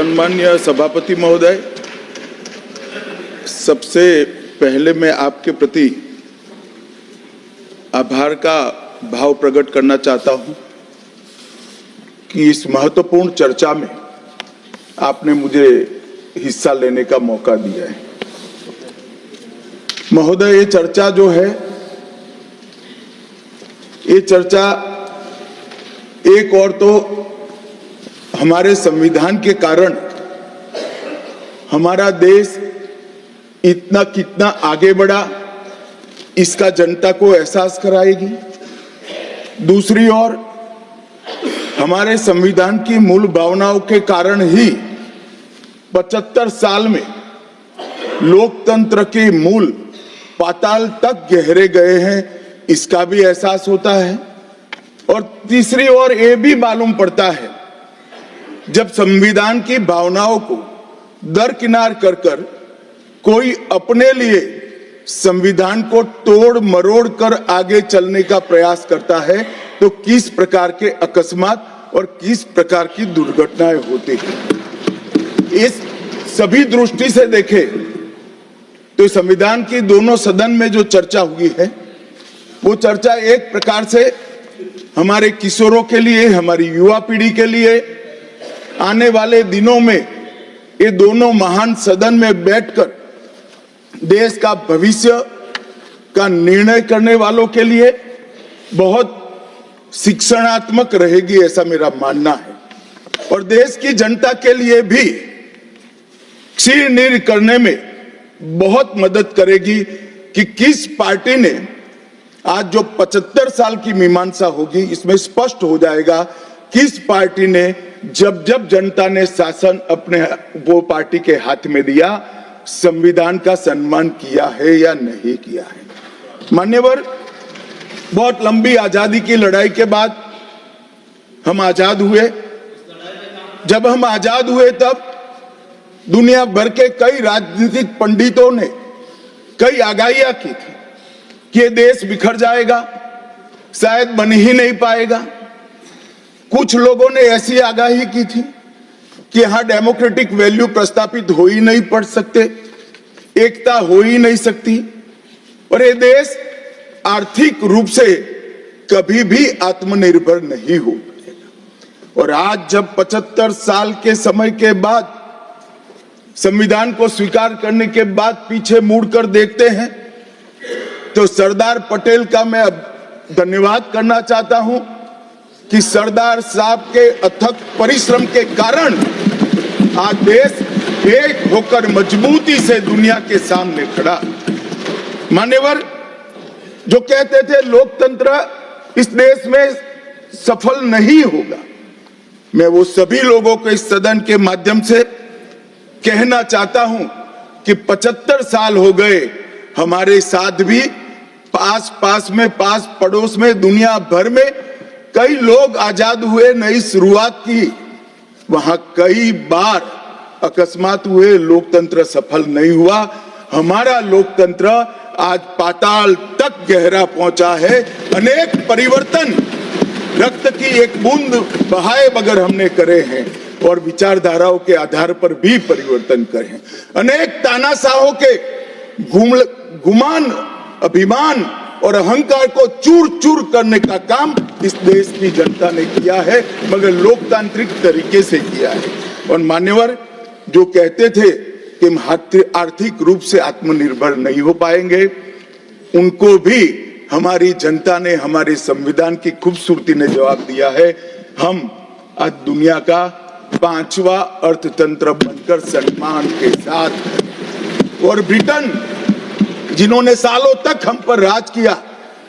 सम्मान्य सभापति महोदय, सबसे पहले मैं आपके प्रति आभार का भाव प्रकट करना चाहता हूं कि इस महत्वपूर्ण चर्चा में आपने मुझे हिस्सा लेने का मौका दिया है। महोदय, ये चर्चा जो है, ये चर्चा एक और तो हमारे संविधान के कारण हमारा देश इतना कितना आगे बढ़ा इसका जनता को एहसास कराएगी। दूसरी ओर हमारे संविधान की मूल भावनाओं के कारण ही 75 साल में लोकतंत्र के मूल पाताल तक गहरे गए हैं, इसका भी एहसास होता है। और तीसरी ओर ये भी मालूम पड़ता है, जब संविधान की भावनाओं को दरकिनार कर कर कोई अपने लिए संविधान को तोड़ मरोड़ कर आगे चलने का प्रयास करता है, तो किस प्रकार के अकस्मात और किस प्रकार की दुर्घटनाएं होती हैं। इस सभी दृष्टि से देखें तो संविधान की दोनों सदन में जो चर्चा हुई है, वो चर्चा एक प्रकार से हमारे किशोरों के लिए, हमारी युवा पीढ़ी के लिए आने वाले दिनों में ये दोनों महान सदन में बैठकर देश का भविष्य का निर्णय करने वालों के लिए बहुत शिक्षणात्मक रहेगी, ऐसा मेरा मानना है। और देश की जनता के लिए भी क्षीर नीर करने में बहुत मदद करेगी कि किस पार्टी ने आज जो 75 साल की मीमांसा होगी, इसमें स्पष्ट हो जाएगा किस पार्टी ने जब जब जनता ने शासन अपने वो पार्टी के हाथ में दिया, संविधान का सम्मान किया है या नहीं किया है। मान्यवर, बहुत लंबी आजादी की लड़ाई के बाद हम आजाद हुए। जब हम आजाद हुए तब दुनिया भर के कई राजनीतिक पंडितों ने कई आगाहियां की थी कि ये देश बिखर जाएगा, शायद बन ही नहीं पाएगा। कुछ लोगों ने ऐसी आगाही की थी कि यहां डेमोक्रेटिक वैल्यू प्रस्तापित हो ही नहीं पड़ सकते, एकता हो ही नहीं सकती, और ये देश आर्थिक रूप से कभी भी आत्मनिर्भर नहीं हो पाएगा। और आज जब 75 साल के समय के बाद संविधान को स्वीकार करने के बाद पीछे मुड़कर देखते हैं, तो सरदार पटेल का मैं धन्यवाद करना चाहता हूं कि सरदार साहब के अथक परिश्रम के कारण आज देश एक होकर मजबूती से दुनिया के सामने खड़ा। मान्यवर, जो कहते थे लोकतंत्र इस देश में सफल नहीं होगा, मैं वो सभी लोगों को इस सदन के माध्यम से कहना चाहता हूं कि 75 साल हो गए, हमारे साथ भी पास पास पड़ोस में दुनिया भर में कई लोग आजाद हुए, नई शुरुआत की, वहां कई बार अकस्मात हुए, लोकतंत्र सफल नहीं हुआ। हमारा लोकतंत्र आज पाताल तक गहरा पहुंचा है। अनेक परिवर्तन रक्त की एक बूंद बहाए बगैर हमने करे हैं और विचारधाराओं के आधार पर भी परिवर्तन करे हैं। अनेक तानाशाहों के गुमान, अभिमान और अहंकार को चूर चूर करने का काम इस देश की जनता ने किया है, मगर लोकतांत्रिक तरीके से किया है। और मान्यवर, जो कहते थे कि हम आर्थिक रूप से आत्मनिर्भर नहीं हो पाएंगे, उनको भी हमारी जनता ने, हमारे संविधान की खूबसूरती ने जवाब दिया है। हम आज दुनिया का 5वां अर्थतंत्र बनकर सम्मान के साथ, और ब्रिटेन जिन्होंने सालों तक हम पर राज किया,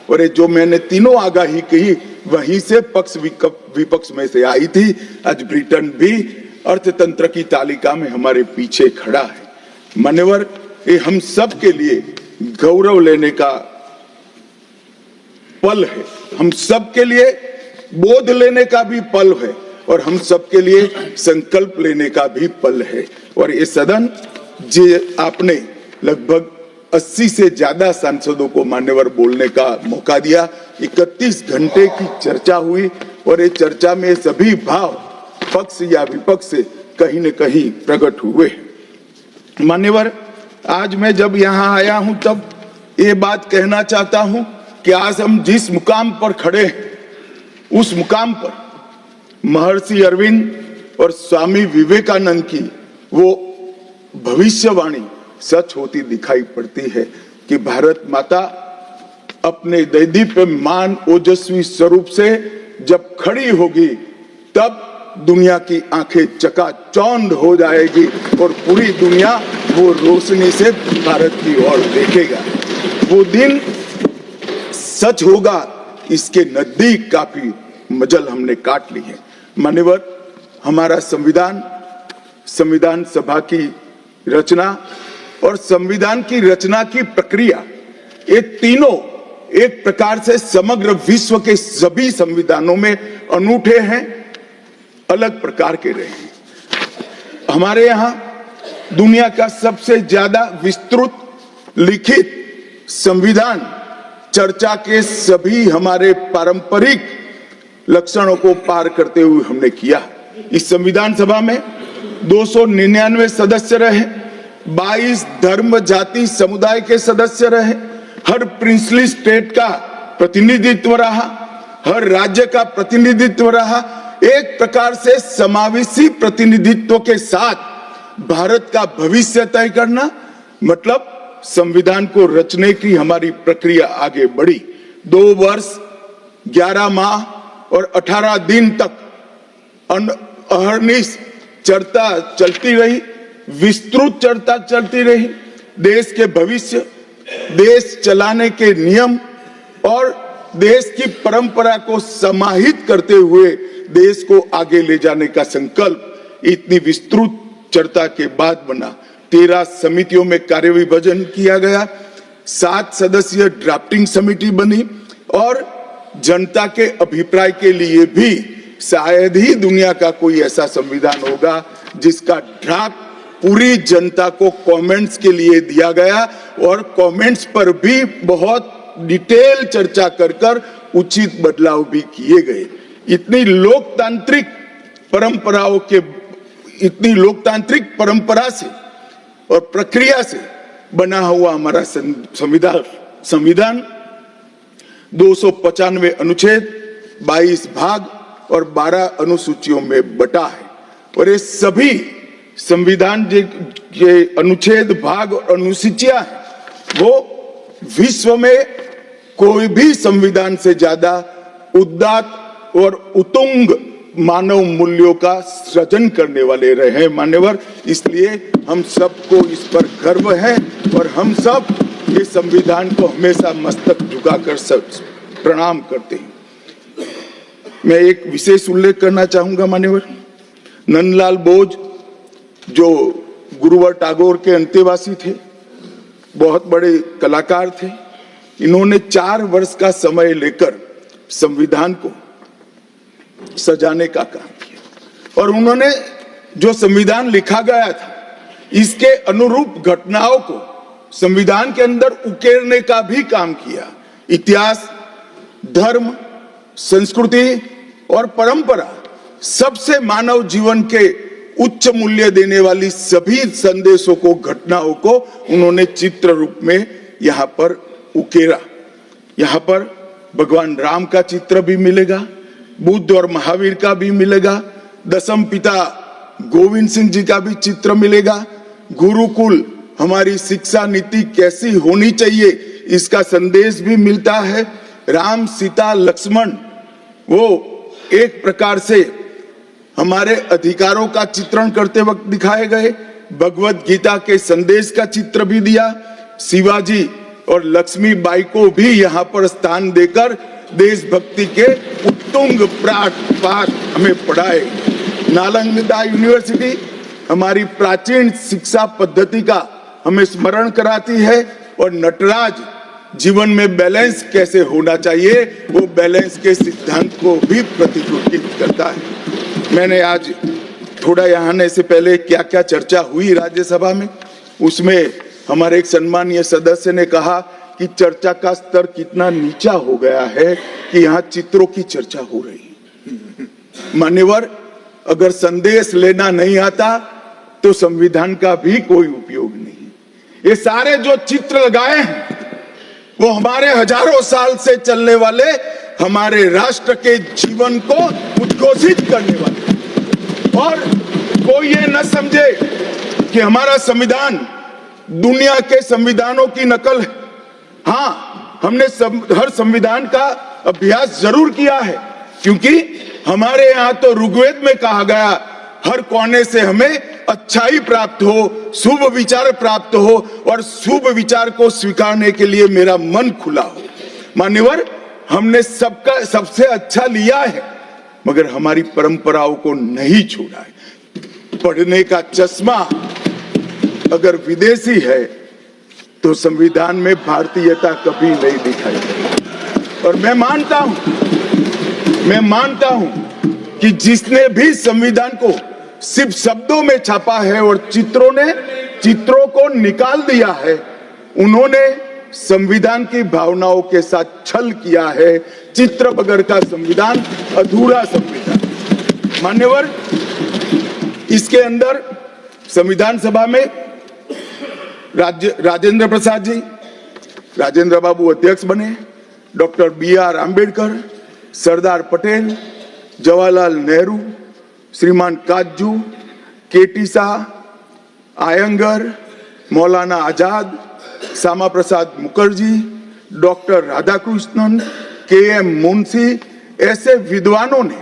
और ये जो मैंने तीनों आगाही कही वहीं से पक्ष विपक्ष में से आई थी, आज ब्रिटेन भी अर्थतंत्र की तालिका में हमारे पीछे खड़ा है। मान्यवर, ये हम सब के लिए गौरव लेने का पल है, हम सब के लिए बोध लेने का भी पल है, और हम सब के लिए संकल्प लेने का भी पल है। और ये सदन जे आपने लगभग 80 से ज्यादा सांसदों को मान्यवर बोलने का मौका दिया, 31 घंटे की चर्चा हुई, और ये चर्चा में सभी भाव पक्ष या विपक्ष से कहीं न कहीं प्रकट हुए। मान्यवर, आज मैं जब यहाँ आया हूं तब ये बात कहना चाहता हूं कि आज हम जिस मुकाम पर खड़े हैं उस मुकाम पर महर्षि अरविंद और स्वामी विवेकानंद की वो भविष्यवाणी सच होती दिखाई पड़ती है कि भारत माता अपने दैदीप्यमान ओजस्वी स्वरूप से जब खड़ी होगी तब दुनिया की आंखें चकाचौंध हो जाएगी और पूरी दुनिया वो रोशनी से भारत की ओर देखेगा। वो दिन सच होगा, इसके नजदीक काफी मजल हमने काट ली है। मान्यवर, हमारा संविधान सभा की रचना और संविधान की रचना की प्रक्रिया, ये तीनों एक प्रकार से समग्र विश्व के सभी संविधानों में अनूठे हैं, अलग प्रकार के रहे हैं। हमारे यहाँ दुनिया का सबसे ज्यादा विस्तृत लिखित संविधान चर्चा के सभी हमारे पारंपरिक लक्षणों को पार करते हुए हमने किया। इस संविधान सभा में 299 सदस्य रहे, 22 धर्म जाति समुदाय के सदस्य रहे, हर प्रिंसली स्टेट का प्रतिनिधित्व रहा, हर राज्य का प्रतिनिधित्व रहा। एक प्रकार से समावेशी प्रतिनिधित्व के साथ भारत का भविष्य तय करना, मतलब संविधान को रचने की हमारी प्रक्रिया आगे बढ़ी। 2 वर्ष 11 माह और 18 दिन तक अहर्निश चर्चा चलती रही, विस्तृत चर्चा चलती रही। देश के भविष्य, देश चलाने के नियम और देश की परंपरा को समाहित करते हुए देश को आगे ले जाने का संकल्प इतनी विस्तृत चर्चा के बाद बना। 13 समितियों में कार्य विभाजन किया गया, 7 सदस्यीय ड्राफ्टिंग समिति बनी और जनता के अभिप्राय के लिए भी शायद ही दुनिया का कोई ऐसा संविधान होगा जिसका ड्राफ्ट पूरी जनता को कमेंट्स के लिए दिया गया और कमेंट्स पर भी बहुत डिटेल चर्चा कर उचित बदलाव भी किए गए। इतनी लोकतांत्रिक परंपरा से और प्रक्रिया से बना हुआ हमारा संविधान 295 अनुच्छेद, 22 भाग और 12 अनुसूचियों में बटा है और ये सभी संविधान के अनुच्छेद, भाग और अनुसूचियां हैं वो विश्व में कोई भी संविधान से ज्यादा उदात्त और उत्तुंग मानव मूल्यों का सृजन करने वाले रहे हैं। मान्यवर, इसलिए हम सबको इस पर गर्व है और हम सब ये संविधान को हमेशा मस्तक झुकाकर सब प्रणाम करते हैं। मैं एक विशेष उल्लेख करना चाहूंगा मान्यवर, नंदलाल बोस जो गुरुवर टैगोर के अंतेवासी थे, बहुत बड़े कलाकार थे। इन्होंने 4 वर्ष का समय लेकर संविधान को सजाने का काम किया और उन्होंने जो संविधान लिखा गया था इसके अनुरूप घटनाओं को संविधान के अंदर उकेरने का भी काम किया। इतिहास, धर्म, संस्कृति और परंपरा, सबसे मानव जीवन के उच्च मूल्य देने वाली सभी संदेशों को, घटनाओं को उन्होंने चित्र रूप में यहाँ पर उकेरा। यहाँ पर भगवान राम का चित्र भी मिलेगा, बुद्ध और महावीर का भी मिलेगा, दशम पिता गोविंद सिंह जी का भी चित्र मिलेगा। गुरुकुल, हमारी शिक्षा नीति कैसी होनी चाहिए इसका संदेश भी मिलता है। राम, सीता, लक्ष्मण वो एक प्रकार से हमारे अधिकारों का चित्रण करते वक्त दिखाए गए। भगवत गीता के संदेश का चित्र भी दिया। शिवाजी और लक्ष्मीबाई को भी यहाँ पर स्थान देकर देशभक्ति के उत्तुंग पाठ हमें पढ़ाए। नालंदा यूनिवर्सिटी हमारी प्राचीन शिक्षा पद्धति का हमें स्मरण कराती है और नटराज जीवन में बैलेंस कैसे होना चाहिए वो बैलेंस के सिद्धांत को भी प्रतिफलित करता है। मैंने आज थोड़ा यहाँ आने से पहले क्या क्या चर्चा हुई राज्यसभा में, उसमें हमारे एक सम्मानीय सदस्य ने कहा कि चर्चा का स्तर कितना नीचा हो गया है कि यहाँ चित्रों की चर्चा हो रही है। मान्यवर, अगर संदेश लेना नहीं आता तो संविधान का भी कोई उपयोग नहीं। ये सारे जो चित्र लगाए हैं वो हमारे हजारों साल से चलने वाले हमारे राष्ट्र के जीवन को उद्घोषित करने वाले, और कोई ये न समझे कि हमारा संविधान दुनिया के संविधानों की नकल है। हाँ, हमने हर संविधान का अभ्यास जरूर किया है, क्योंकि हमारे यहाँ तो ऋग्वेद में कहा गया हर कोने से हमें अच्छाई प्राप्त हो, शुभ विचार प्राप्त हो, और शुभ विचार को स्वीकारने के लिए मेरा मन खुला हो। मान्यवर, हमने सबका सबसे अच्छा लिया है, मगर हमारी परंपराओं को नहीं छोड़ा है। पढ़ने का चश्मा अगर विदेशी है तो संविधान में भारतीयता कभी नहीं दिखाई देती। और मैं मानता हूं कि जिसने भी संविधान को सिर्फ शब्दों में छापा है और चित्रों को निकाल दिया है, उन्होंने संविधान की भावनाओं के साथ छल किया है। चित्र बगैर का संविधान अधूरा संविधान। मान्यवर, इसके अंदर संविधान सभा में राजेंद्र प्रसाद जी, राजेंद्र बाबू अध्यक्ष बने, डॉक्टर BR आंबेडकर, सरदार पटेल, जवाहरलाल नेहरू, श्रीमान काजू, KT Shah, Iyengar, Maulana Azad, Shyama Prasad Mukherjee, doctor Radhakrishnan, KM Munshi, ऐसे विद्वानों ने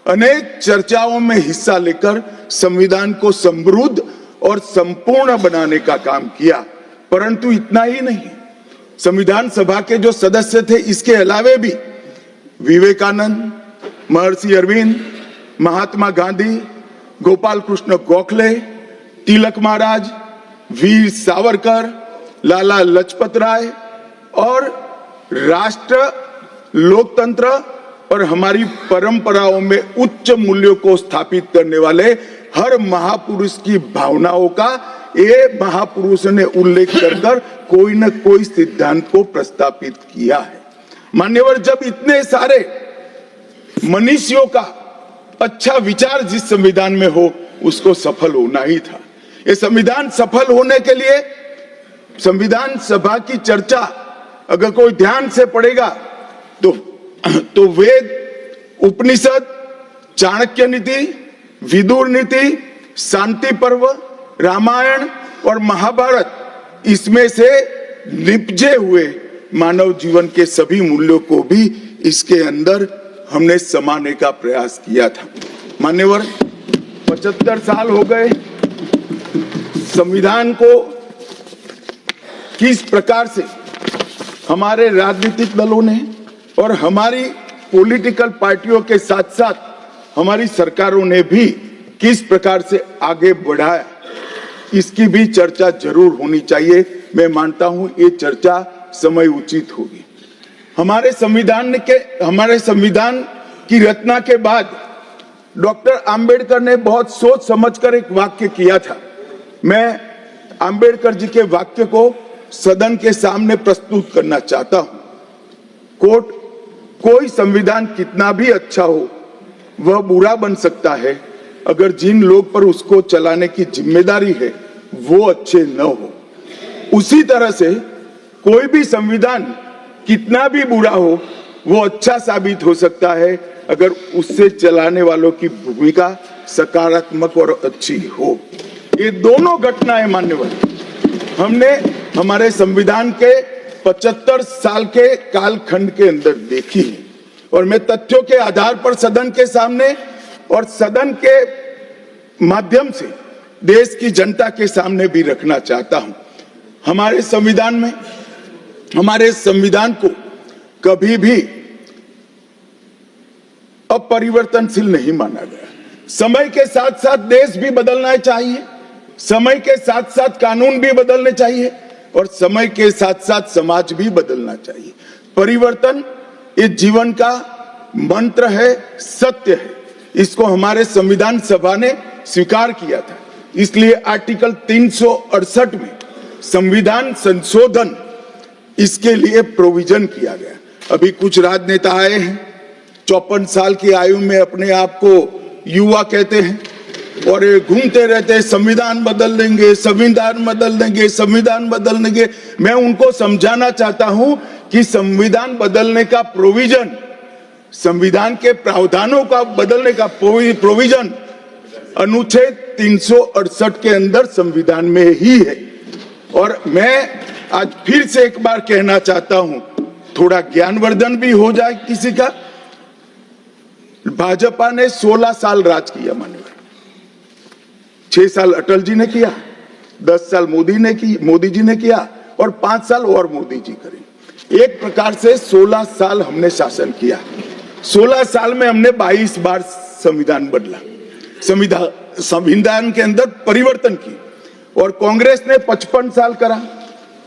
अनेक चर्चाओं में हिस्सा लेकर संविधान को समृद्ध और संपूर्ण बनाने का काम किया। परंतु इतना ही नहीं, संविधान सभा के जो सदस्य थे, इसके अलावे भी विवेकानंद, महर्षि अरविंद, महात्मा गांधी, गोपाल कृष्ण गोखले, तिलक महाराज, वीर सावरकर, लाला लजपत राय और राष्ट्र, लोकतंत्र और हमारी परंपराओं में उच्च मूल्यों को स्थापित करने वाले हर महापुरुष की भावनाओं का ये महापुरुष ने उल्लेख कर कोई न कोई सिद्धांत को प्रस्तापित किया है। मान्यवर, जब इतने सारे मनुष्यों का अच्छा विचार जिस संविधान में हो, उसको सफल होना ही था। ये संविधान सफल होने के लिए संविधान सभा की चर्चा अगर कोई ध्यान से पढ़ेगा तो वेद, उपनिषद, चाणक्य नीति, विदुर नीति, शांति पर्व, रामायण और महाभारत, इसमें से निपजे हुए मानव जीवन के सभी मूल्यों को भी इसके अंदर हमने समाने का प्रयास किया था। मान्यवर, 75 साल हो गए संविधान को किस प्रकार से हमारे राजनीतिक दलों ने और हमारी पॉलिटिकल पार्टियों के साथ साथ हमारी सरकारों ने भी किस प्रकार से आगे बढ़ाया, इसकी भी चर्चा जरूर होनी चाहिए। मैं मानता हूं ये चर्चा समय उचित होगी। हमारे संविधान की रचना के बाद डॉक्टर आंबेडकर ने बहुत सोच समझकर एक वाक्य किया था। मैं आंबेडकर जी के वाक्य को सदन के सामने प्रस्तुत करना चाहता हूं। कोट, कोई संविधान कितना भी अच्छा हो वह बुरा बन सकता है अगर जिन लोग पर उसको चलाने की जिम्मेदारी है वो अच्छे न हो। उसी तरह से कोई भी संविधान कितना भी बुरा हो वो अच्छा साबित हो सकता है अगर उससे चलाने वालों की भूमिका सकारात्मक और अच्छी हो। ये दोनों घटनाएं मान्यवर हमने हमारे संविधान के 75 साल के कालखंड के अंदर देखी है, और मैं तथ्यों के आधार पर सदन के सामने और सदन के माध्यम से देश की जनता के सामने भी रखना चाहता हूं। हमारे संविधान को कभी भी अपरिवर्तनशील नहीं माना गया। समय के साथ साथ देश भी बदलना चाहिए, समय के साथ साथ कानून भी बदलने चाहिए और समय के साथ साथ समाज भी बदलना चाहिए। परिवर्तन इस जीवन का मंत्र है, सत्य है। इसको हमारे संविधान सभा ने स्वीकार किया था। इसलिए आर्टिकल 368 में संविधान संशोधन इसके लिए प्रोविजन किया गया। अभी कुछ राजनेता आए हैं, 54 साल की आयु में अपने आप को युवा कहते हैं और ये घूमते रहते हैं, संविधान बदल देंगे, संविधान बदल देंगे, संविधान बदल देंगे। मैं उनको समझाना चाहता हूं कि संविधान बदलने का प्रोविजन, संविधान के प्रावधानों का बदलने का प्रोविजन अनुच्छेद 368 के अंदर संविधान में ही है। और मैं आज फिर से एक बार कहना चाहता हूं, थोड़ा ज्ञानवर्धन भी हो जाए किसी का। भाजपा ने 16 साल राज किया माननीय, 6 साल अटल जी ने किया, 10 साल मोदी जी ने किया और 5 साल और मोदी जी करें। एक प्रकार से 16 साल हमने शासन किया। 16 साल में हमने 22 बार संविधान बदला, संविधान के अंदर परिवर्तन की। और कांग्रेस ने 55 साल करा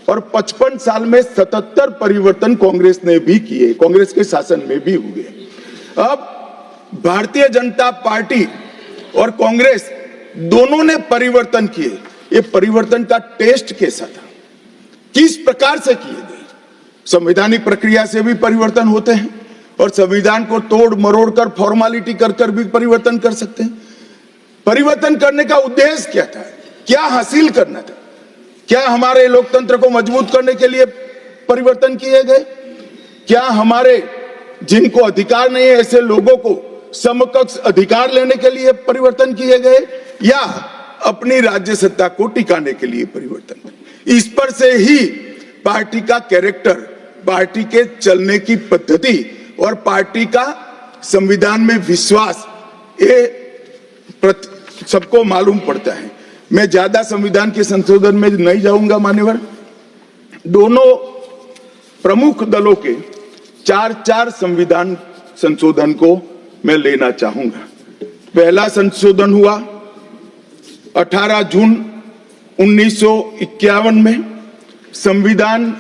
और 55 साल में 77 परिवर्तन कांग्रेस ने भी किए, कांग्रेस के शासन में भी हुए। अब भारतीय जनता पार्टी और कांग्रेस दोनों ने परिवर्तन किए। ये परिवर्तन का टेस्ट कैसा था, किस प्रकार से किए गए? संवैधानिक प्रक्रिया से भी परिवर्तन होते हैं और संविधान को तोड़ मरोड़ कर, फॉर्मेलिटी कर भी परिवर्तन कर सकते हैं। परिवर्तन करने का उद्देश्य क्या था, क्या हासिल करना था? क्या हमारे लोकतंत्र को मजबूत करने के लिए परिवर्तन किए गए? क्या हमारे जिनको अधिकार नहीं है ऐसे लोगों को समकक्ष अधिकार लेने के लिए परिवर्तन किए गए, या अपनी राज्य सत्ता को टिकाने के लिए परिवर्तन? इस पर से ही पार्टी का कैरेक्टर, पार्टी के चलने की पद्धति और पार्टी का संविधान में विश्वास, ये सबको मालूम पड़ता है। मैं ज्यादा संविधान के संशोधन में नहीं जाऊंगा मान्यवर। दोनों प्रमुख दलों के 4 संविधान संशोधन को मैं लेना चाहूंगा। पहला संशोधन हुआ 18 जून 1951 में। संविधान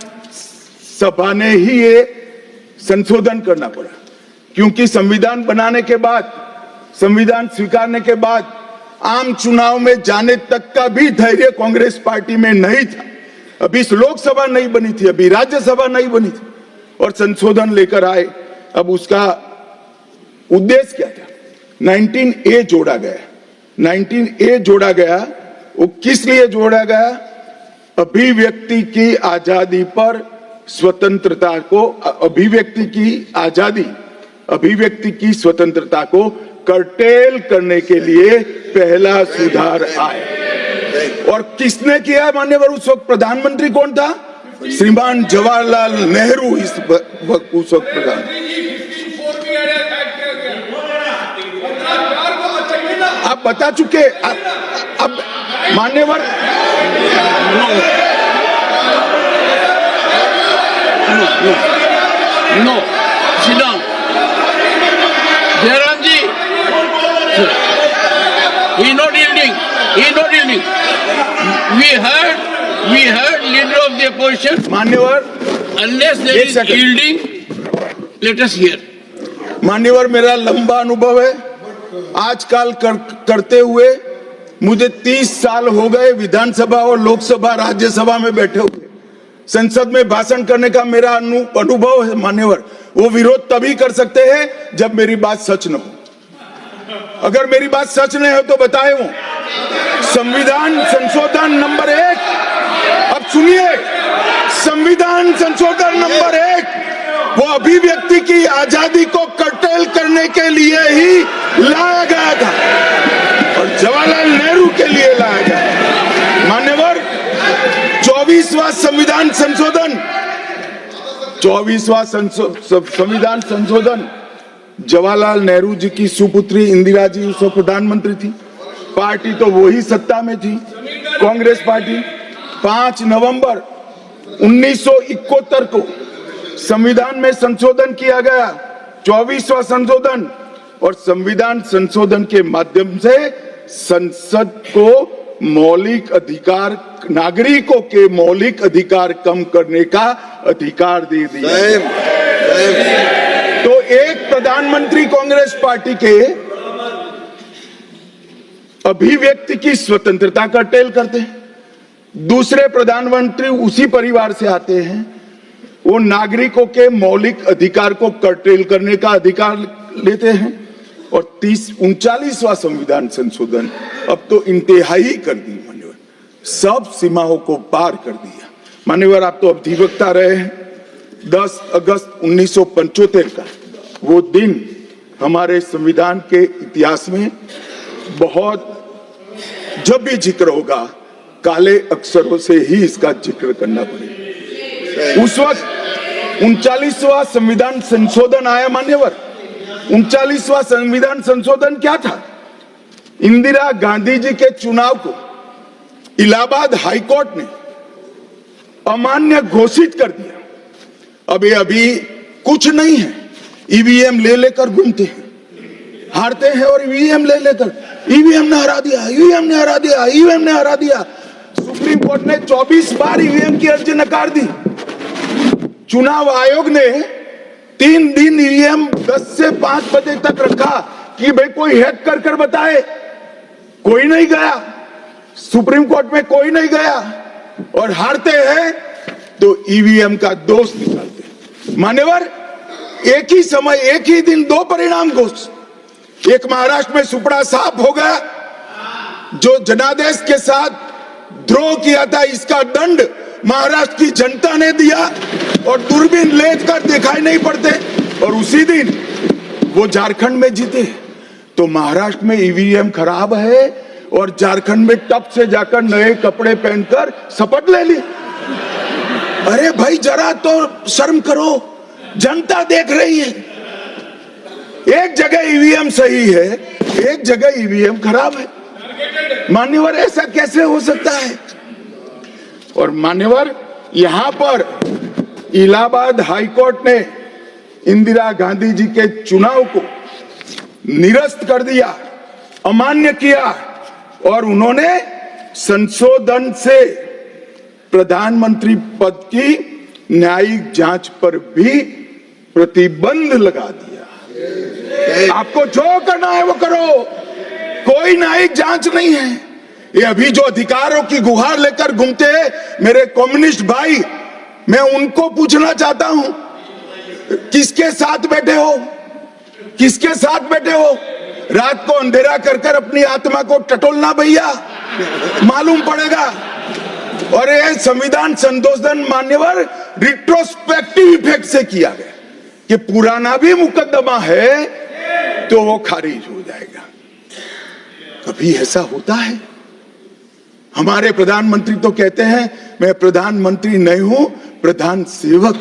सभा ने ही ये संशोधन करना पड़ा, क्योंकि संविधान बनाने के बाद, संविधान स्वीकारने के बाद आम चुनाव में जाने तक का भी धैर्य कांग्रेस पार्टी में नहीं था। अभी लोकसभा नहीं बनी थी, अभी राज्यसभा नहीं बनी थी और संशोधन लेकर आए। अब उसका उद्देश्य क्या था? 19A जोड़ा गया। 19A जोड़ा गया, वो किस लिए जोड़ा गया? अभिव्यक्ति की आजादी पर स्वतंत्रता को, अभिव्यक्ति की आजादी, अभिव्यक्ति की स्वतंत्रता को कर्टेल करने के लिए पहला सुधार आया। और किसने किया मान्यवर? उस वक्त प्रधानमंत्री कौन था? श्रीमान जवाहरलाल नेहरू उस वक्त प्रधान। आप बता चुके। अब मान्यवर No, sit down. Jairam ji, he not yielding. He not yielding. We heard leader of the opposition. मान्यवर, Unless there is yielding, let us hear. मान्यवर, मेरा लंबा अनुभव है। आजकल करते हुए मुझे 30 साल हो गए विधानसभा और लोकसभा राज्यसभा में बैठे हुए। संसद में भाषण करने का मेरा अनुभव है मान्यवर। वो विरोध तभी कर सकते हैं जब मेरी बात सच न हो। अगर मेरी बात सच नहीं हो तो बताए वो। संविधान संशोधन नंबर 1, अब सुनिए, संविधान संशोधन नंबर 1 वो अभिव्यक्ति की आजादी को कर्टेल करने के लिए ही लाया गया था और जवाहरलाल नेहरू के लिए लाया गया। मान्यवर, 24वां संविधान संशोधन, 24वां संविधान संशोधन जवाहरलाल नेहरू जी की सुपुत्री इंदिरा जी उस वक्त प्रधानमंत्री थी। पार्टी तो वही सत्ता में थी, कांग्रेस पार्टी। 5 नवंबर 1971 को संविधान में संशोधन किया गया, 24वां संशोधन। और संविधान संशोधन के माध्यम से संसद को मौलिक अधिकार, नागरिकों के मौलिक अधिकार कम करने का अधिकार दे दिया। तो एक प्रधानमंत्री कांग्रेस पार्टी के अभिव्यक्ति की स्वतंत्रता का टेल करते हैं, दूसरे प्रधानमंत्री उसी परिवार से आते हैं, वो नागरिकों के मौलिक अधिकार को कर्टेल करने का अधिकार लेते हैं। और 39वां संविधान संशोधन अब तो इंतहाई कर दी मान्यवर, सब सीमाओं को पार कर दिया। मान्यवर, आप तो अधिवक्ता रहे हैं। 10 अगस्त 1975 का वो दिन हमारे संविधान के इतिहास में बहुत, जब भी जिक्र होगा काले अक्षरों से ही इसका जिक्र करना पड़ेगा। उस वक्त 39वां संविधान संशोधन आया मान्यवर। 39वां संविधान संशोधन क्या था? इंदिरा गांधी जी के चुनाव को इलाहाबाद हाईकोर्ट ने अमान्य घोषित कर दिया। अब ये अभी कुछ नहीं है, ईवीएम ले लेकर घूमते हैं, हारते हैं और ईवीएम ले लेकर, ईवीएम ने हरा दिया, ईवीएम ने हरा दिया, ईवीएम ने हरा दिया। सुप्रीम कोर्ट ने 24 बार ईवीएम की अर्जी नकार दी। चुनाव आयोग ने 3 दिन ईवीएम 10 से 5 बजे तक रखा कि भाई कोई हैक कर कर बताए। कोई नहीं गया, सुप्रीम कोर्ट में कोई नहीं गया, और हारते हैं तो ईवीएम का दोष निकालते हैं। मान्यवर, एक ही समय, एक ही दिन 2 परिणाम घोषित। एक महाराष्ट्र में सुपड़ा साफ हो गया, जो जनादेश के साथ द्रोह किया था, इसका दंड महाराष्ट्र की जनता ने दिया और दूरबीन लेकर दिखाई नहीं पड़ते, और उसी दिन वो झारखंड में जीते। तो महाराष्ट्र में ईवीएम खराब है और झारखंड में टप से जाकर नए कपड़े पहनकर शपथ ले ली। अरे भाई, जरा तो शर्म करो, जनता देख रही है। एक जगह ईवीएम सही है, एक जगह ईवीएम खराब है। मान्यवर, ऐसा कैसे हो सकता है? और मान्यवर, यहां पर इलाहाबाद हाईकोर्ट ने इंदिरा गांधी जी के चुनाव को निरस्त कर दिया, अमान्य किया, और उन्होंने संशोधन से प्रधानमंत्री पद की न्यायिक जांच पर भी प्रतिबंध लगा दिया। आपको जो करना है वो करो, कोई न्यायिक जांच नहीं है। ये अभी जो अधिकारों की गुहार लेकर घूमते हैं मेरे कम्युनिस्ट भाई, मैं उनको पूछना चाहता हूं, किसके साथ बैठे हो? किसके साथ बैठे हो? रात को अंधेरा कर कर अपनी आत्मा को टटोलना भैया, मालूम पड़ेगा। और ये संविधान संशोधन मान्यवर रिट्रोस्पेक्टिव इफेक्ट से किया गया कि पुराना भी मुकदमा है तो वो खारिज हो जाएगा। कभी ऐसा होता है? हमारे प्रधानमंत्री तो कहते हैं मैं प्रधानमंत्री नहीं हूं, प्रधान सेवक।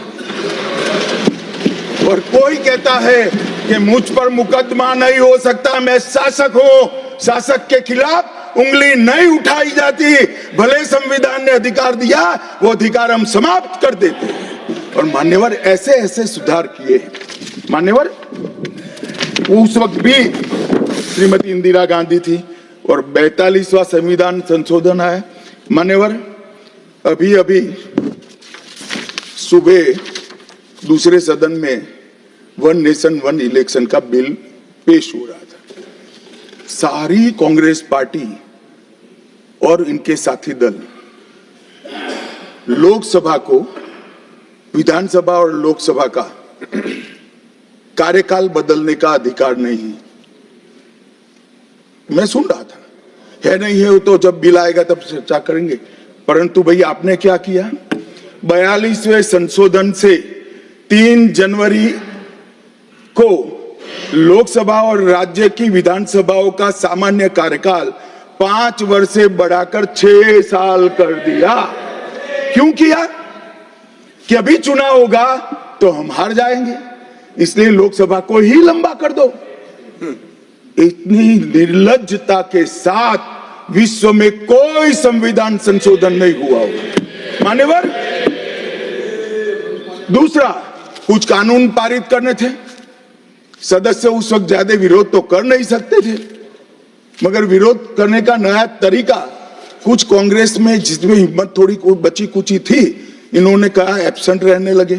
और कोई कहता है कि मुझ पर मुकदमा नहीं हो सकता, मैं शासक हूं, शासक के खिलाफ उंगली नहीं उठाई जाती। भले संविधान ने अधिकार दिया, वो अधिकार हम समाप्त कर देते हैं। और मान्यवर, ऐसे ऐसे सुधार किए। मान्यवर, उस वक्त भी श्रीमती इंदिरा गांधी थी और 42वां संविधान संशोधन आया। मान्यवर, अभी अभी सुबह दूसरे सदन में 1 नेशन 1 इलेक्शन का बिल पेश हो रहा था। सारी कांग्रेस पार्टी और इनके साथी दल लोकसभा को, विधानसभा और लोकसभा का कार्यकाल बदलने का अधिकार नहीं। मैं सुन रहा था, है नहीं है तो जब बिल आएगा तब चर्चा करेंगे। परंतु भाई, आपने क्या किया? 42वें संशोधन से 3 जनवरी को लोकसभा और राज्य की विधानसभाओं का सामान्य कार्यकाल 5 वर्ष से बढ़ाकर 6 साल कर दिया। क्यों किया? कि अभी चुनाव होगा तो हम हार जाएंगे, इसलिए लोकसभा को ही लंबा कर दो। इतनी निर्लज्जता के साथ विश्व में कोई संविधान संशोधन नहीं हुआ होगा। मान्यवर, दूसरा, कुछ कानून पारित करने थे। सदस्य उस वक्त ज्यादा विरोध तो कर नहीं सकते थे, मगर विरोध करने का नया तरीका कुछ कांग्रेस में, जिसमें हिम्मत थोड़ी बची कुची थी, इन्होंने कहा एब्सेंट रहने लगे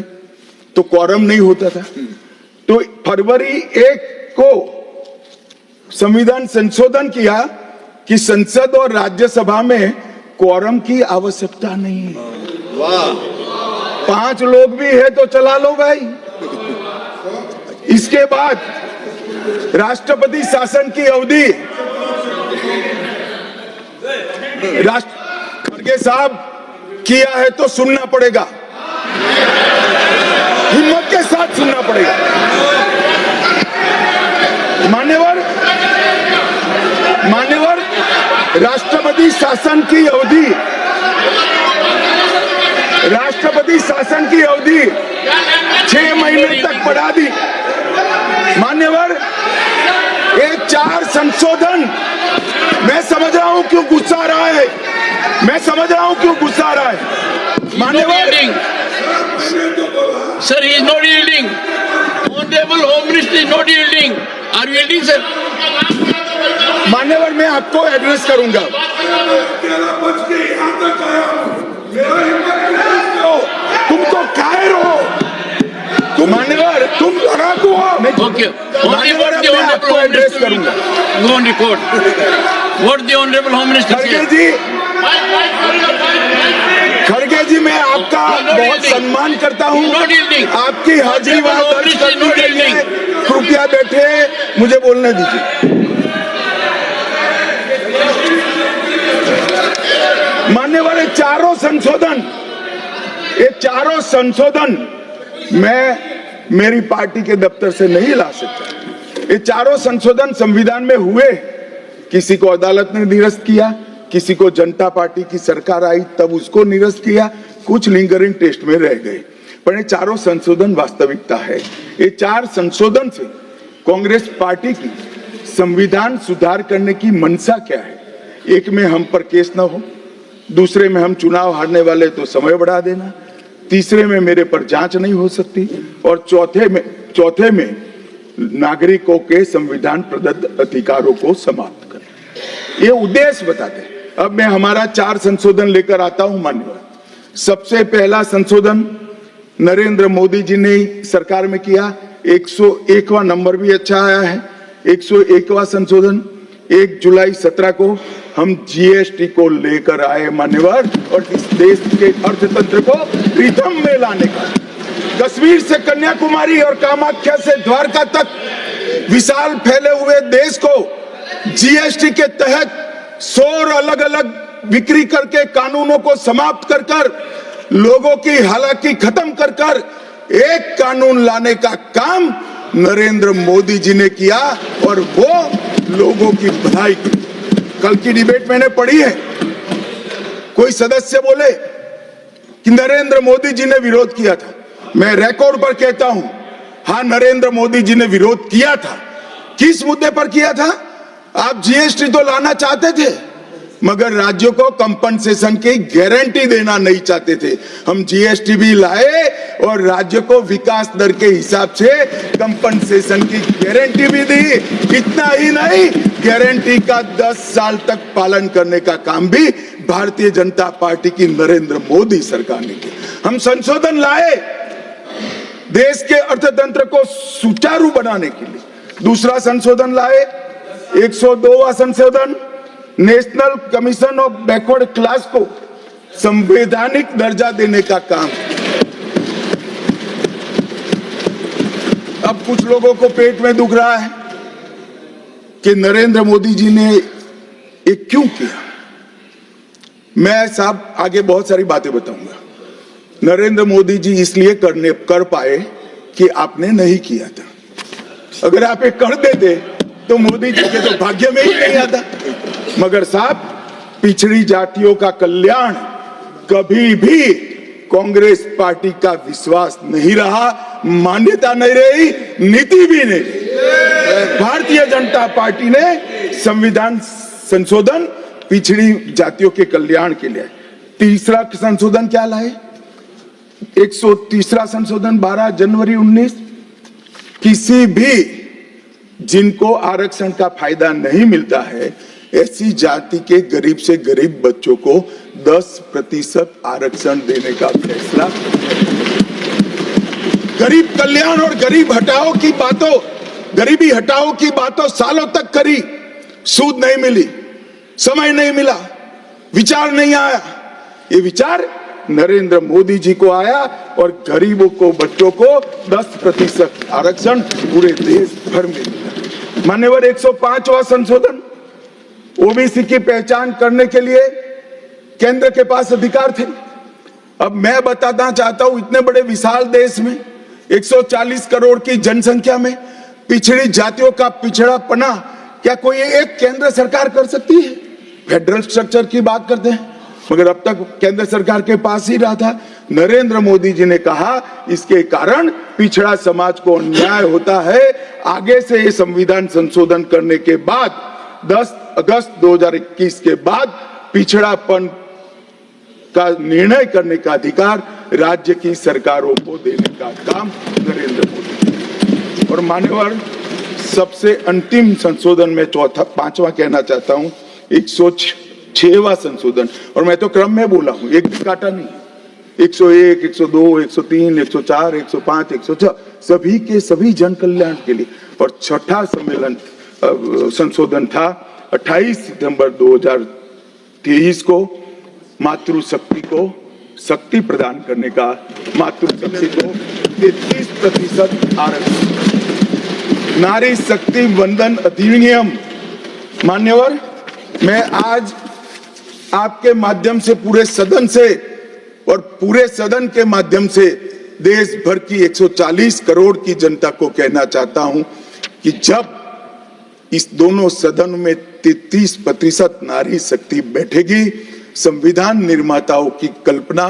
तो क्वारम नहीं होता था। तो फरवरी 1 को संविधान संशोधन किया कि संसद और राज्यसभा में क्वारम की आवश्यकता नहीं है। वाह, 5 लोग भी है तो चला लो भाई। इसके बाद राष्ट्रपति शासन की अवधि खड़गे साहब किया है तो सुनना पड़ेगा, हिम्मत के साथ सुनना पड़ेगा। मान्यवर राष्ट्रपति शासन की अवधि 6 महीने तक बढ़ा दी। मान्यवर ये 4 संशोधन, मैं समझ रहा हूं क्यों गुस्सा आ रहा है, मान्यवर Sir, he is not yielding. Honorable Home Minister is not yielding. Are you yielding, sir? मान्यवर मैं आपको एड्रेस करूंगा। तुम तो कायर हो, मान्यवर तुम लड़ाकू हो। Okay. मान्यवर What the मैं Honorable आपको Home एड्रेस Minister करूंगा। go on record. What the Honorable Home Minister खड़गे जी मैं आपका बहुत सम्मान करता हूं, आपकी हाजिरी वहां दर्ज करने के लिए कृपया बैठे, मुझे बोलने दीजिए। मान्यवर ये चारों संशोधन मैं मेरी पार्टी के दफ्तर से नहीं ला सकता। ये चारों संशोधन संविधान में हुए, किसी को अदालत ने निरस्त किया, किसी को जनता पार्टी की सरकार आई तब उसको निरस्त किया, कुछ लिंगरिंग टेस्ट में रह गए, पर ये चारों संशोधन वास्तविकता है। ये 4 संशोधन से कांग्रेस पार्टी की संविधान सुधार करने की मंशा क्या है? एक में हम पर केस ना हो, दूसरे में हम चुनाव हारने वाले तो समय बढ़ा देना, तीसरे में मेरे पर जांच नहीं हो सकती, और चौथे में नागरिकों के संविधान प्रदत्त अधिकारों को समाप्त करना। ये उद्देश्य बताते हैं। अब मैं हमारा 4 संशोधन लेकर आता हूं मान्यवर। सबसे पहला संशोधन नरेंद्र मोदी जी ने सरकार में किया, 101वां नंबर भी अच्छा आया है। 101वां संशोधन 1 जुलाई 17 को हम जीएसटी को लेकर आए मान्यवर, और इस देश के अर्थतंत्र को रिथम में लाने का, कश्मीर से कन्याकुमारी और कामाख्या से द्वारका तक विशाल फैले हुए देश को जीएसटी के तहत 100 अलग अलग बिक्री करके कानूनों को समाप्त कर कर लोगों की हालाकी खत्म कर कर एक कानून लाने का काम नरेंद्र मोदी जी ने किया, और वो लोगों की भलाई की। कल की डिबेट मैंने पढ़ी है, कोई सदस्य बोले कि नरेंद्र मोदी जी ने विरोध किया था। मैं रिकॉर्ड पर कहता हूं, हाँ नरेंद्र मोदी जी ने विरोध किया था। किस मुद्दे पर किया था? आप जीएसटी तो लाना चाहते थे, मगर राज्यों को कंपनसेशन की गारंटी देना नहीं चाहते थे। हम जीएसटी भी लाए और राज्यों को विकास दर के हिसाब से कंपनसेशन की गारंटी भी दी। इतना ही नहीं, गारंटी का 10 साल तक पालन करने का काम भी भारतीय जनता पार्टी की नरेंद्र मोदी सरकार ने किया। हम संशोधन लाए देश के अर्थतंत्र को सुचारू बनाने के लिए। दूसरा संशोधन लाए 102वां संशोधन, national commission of backward class को संवैधानिक दर्जा देने का काम। अब कुछ लोगों को पेट में दुख रहा है कि नरेंद्र मोदी जी ने ये क्यों किया। मैं साहब आगे बहुत सारी बातें बताऊंगा। नरेंद्र मोदी जी इसलिए कर पाए कि आपने नहीं किया था। अगर आप ये कर देते तो मोदी जी के तो भाग्य में ही नहीं आता। मगर साहब, पिछड़ी जातियों का कल्याण कभी भी कांग्रेस पार्टी का विश्वास नहीं रहा, मान्यता नहीं रही, नीति भी नहीं रही। भारतीय जनता पार्टी ने संविधान संशोधन पिछड़ी जातियों के कल्याण के लिए। तीसरा संशोधन क्या लाए? 130वां संशोधन 12 जनवरी 19, किसी भी जिनको आरक्षण का फायदा नहीं मिलता है ऐसी जाति के गरीब से गरीब बच्चों को 10% आरक्षण देने का फैसला। गरीब कल्याण और गरीब हटाओ की बातों, गरीबी हटाओ की बातों सालों तक करी, सूद नहीं मिली, समय नहीं मिला, विचार नहीं आया। ये विचार नरेंद्र मोदी जी को आया और गरीबों को, बच्चों को 10% आरक्षण पूरे देश भर में मिला। मान्यवर 105वां संशोधन, ओबीसी की पहचान करने के लिए केंद्र के पास अधिकार थे। अब मैं बताना चाहता हूं, इतने बड़े विशाल देश में 140 करोड़ की जनसंख्या में पिछड़ी जातियों का पिछड़ापना क्या कोई एक केंद्र सरकार कर सकती है? फेडरल स्ट्रक्चर की बात करते हैं, मगर अब तक केंद्र सरकार के पास ही रहा था। नरेंद्र मोदी जी ने कहा इसके कारण पिछड़ा समाज को अन्याय होता है। आगे से ये संविधान संशोधन करने के बाद 10 अगस्त 2021 के बाद पिछड़ापन का निर्णय करने का अधिकार राज्य की सरकारों को देने का काम नरेंद्र मोदी। और मान्यवर सबसे अंतिम संशोधन में पांचवा कहना चाहता हूं, 106वां संशोधन, और मैं तो क्रम में बोला हूं, एक भी काटा नहीं। 101, 102, 103, 104, 105, 106 सभी के सभी जन कल्याण के लिए। और छठा संशोधन था 28 सितंबर 2023 को मातृशक्ति को शक्ति प्रदान करने का, मातृशक्ति को 33% आरक्षण, नारी शक्ति वंदन अधिनियम। मान्यवर, मैं आज आपके माध्यम से पूरे सदन से और पूरे सदन के माध्यम से देश भर की 140 करोड़ की जनता को कहना चाहता हूं कि जब इस दोनों सदन में 33% नारी शक्ति बैठेगी, संविधान निर्माताओं की कल्पना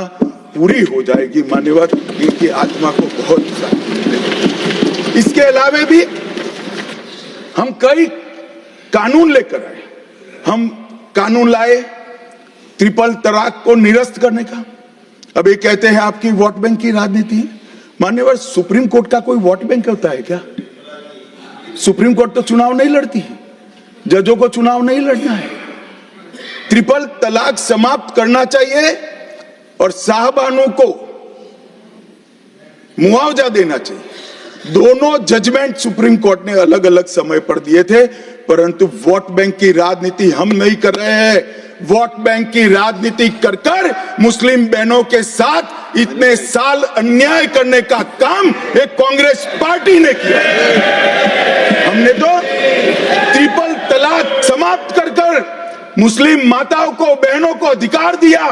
पूरी हो जाएगी। मान्यवर, इनकी आत्मा को बहुत शांति मिलेगी। इसके अलावा भी हम कई कानून लेकर आए। हम कानून लाए ट्रिपल तलाक को निरस्त करने का। अब ये कहते हैं आपकी वोट बैंक की राजनीति है। मान्यवर, सुप्रीम कोर्ट का कोई वोट बैंक होता है क्या? सुप्रीम कोर्ट तो चुनाव नहीं लड़ती है, जजों को चुनाव नहीं लड़ना है। ट्रिपल तलाक समाप्त करना चाहिए और साहबानों को मुआवजा देना चाहिए। दोनों जजमेंट सुप्रीम कोर्ट ने अलग अलग समय पर दिए थे, परंतु वोट बैंक की राजनीति हम नहीं कर रहे हैं। वोट बैंक की राजनीति कर कर मुस्लिम बहनों के साथ इतने साल अन्याय करने का काम एक कांग्रेस पार्टी ने किया। हमने तो ट्रिपल तलाक समाप्त कर कर मुस्लिम माताओं को, बहनों को अधिकार दिया।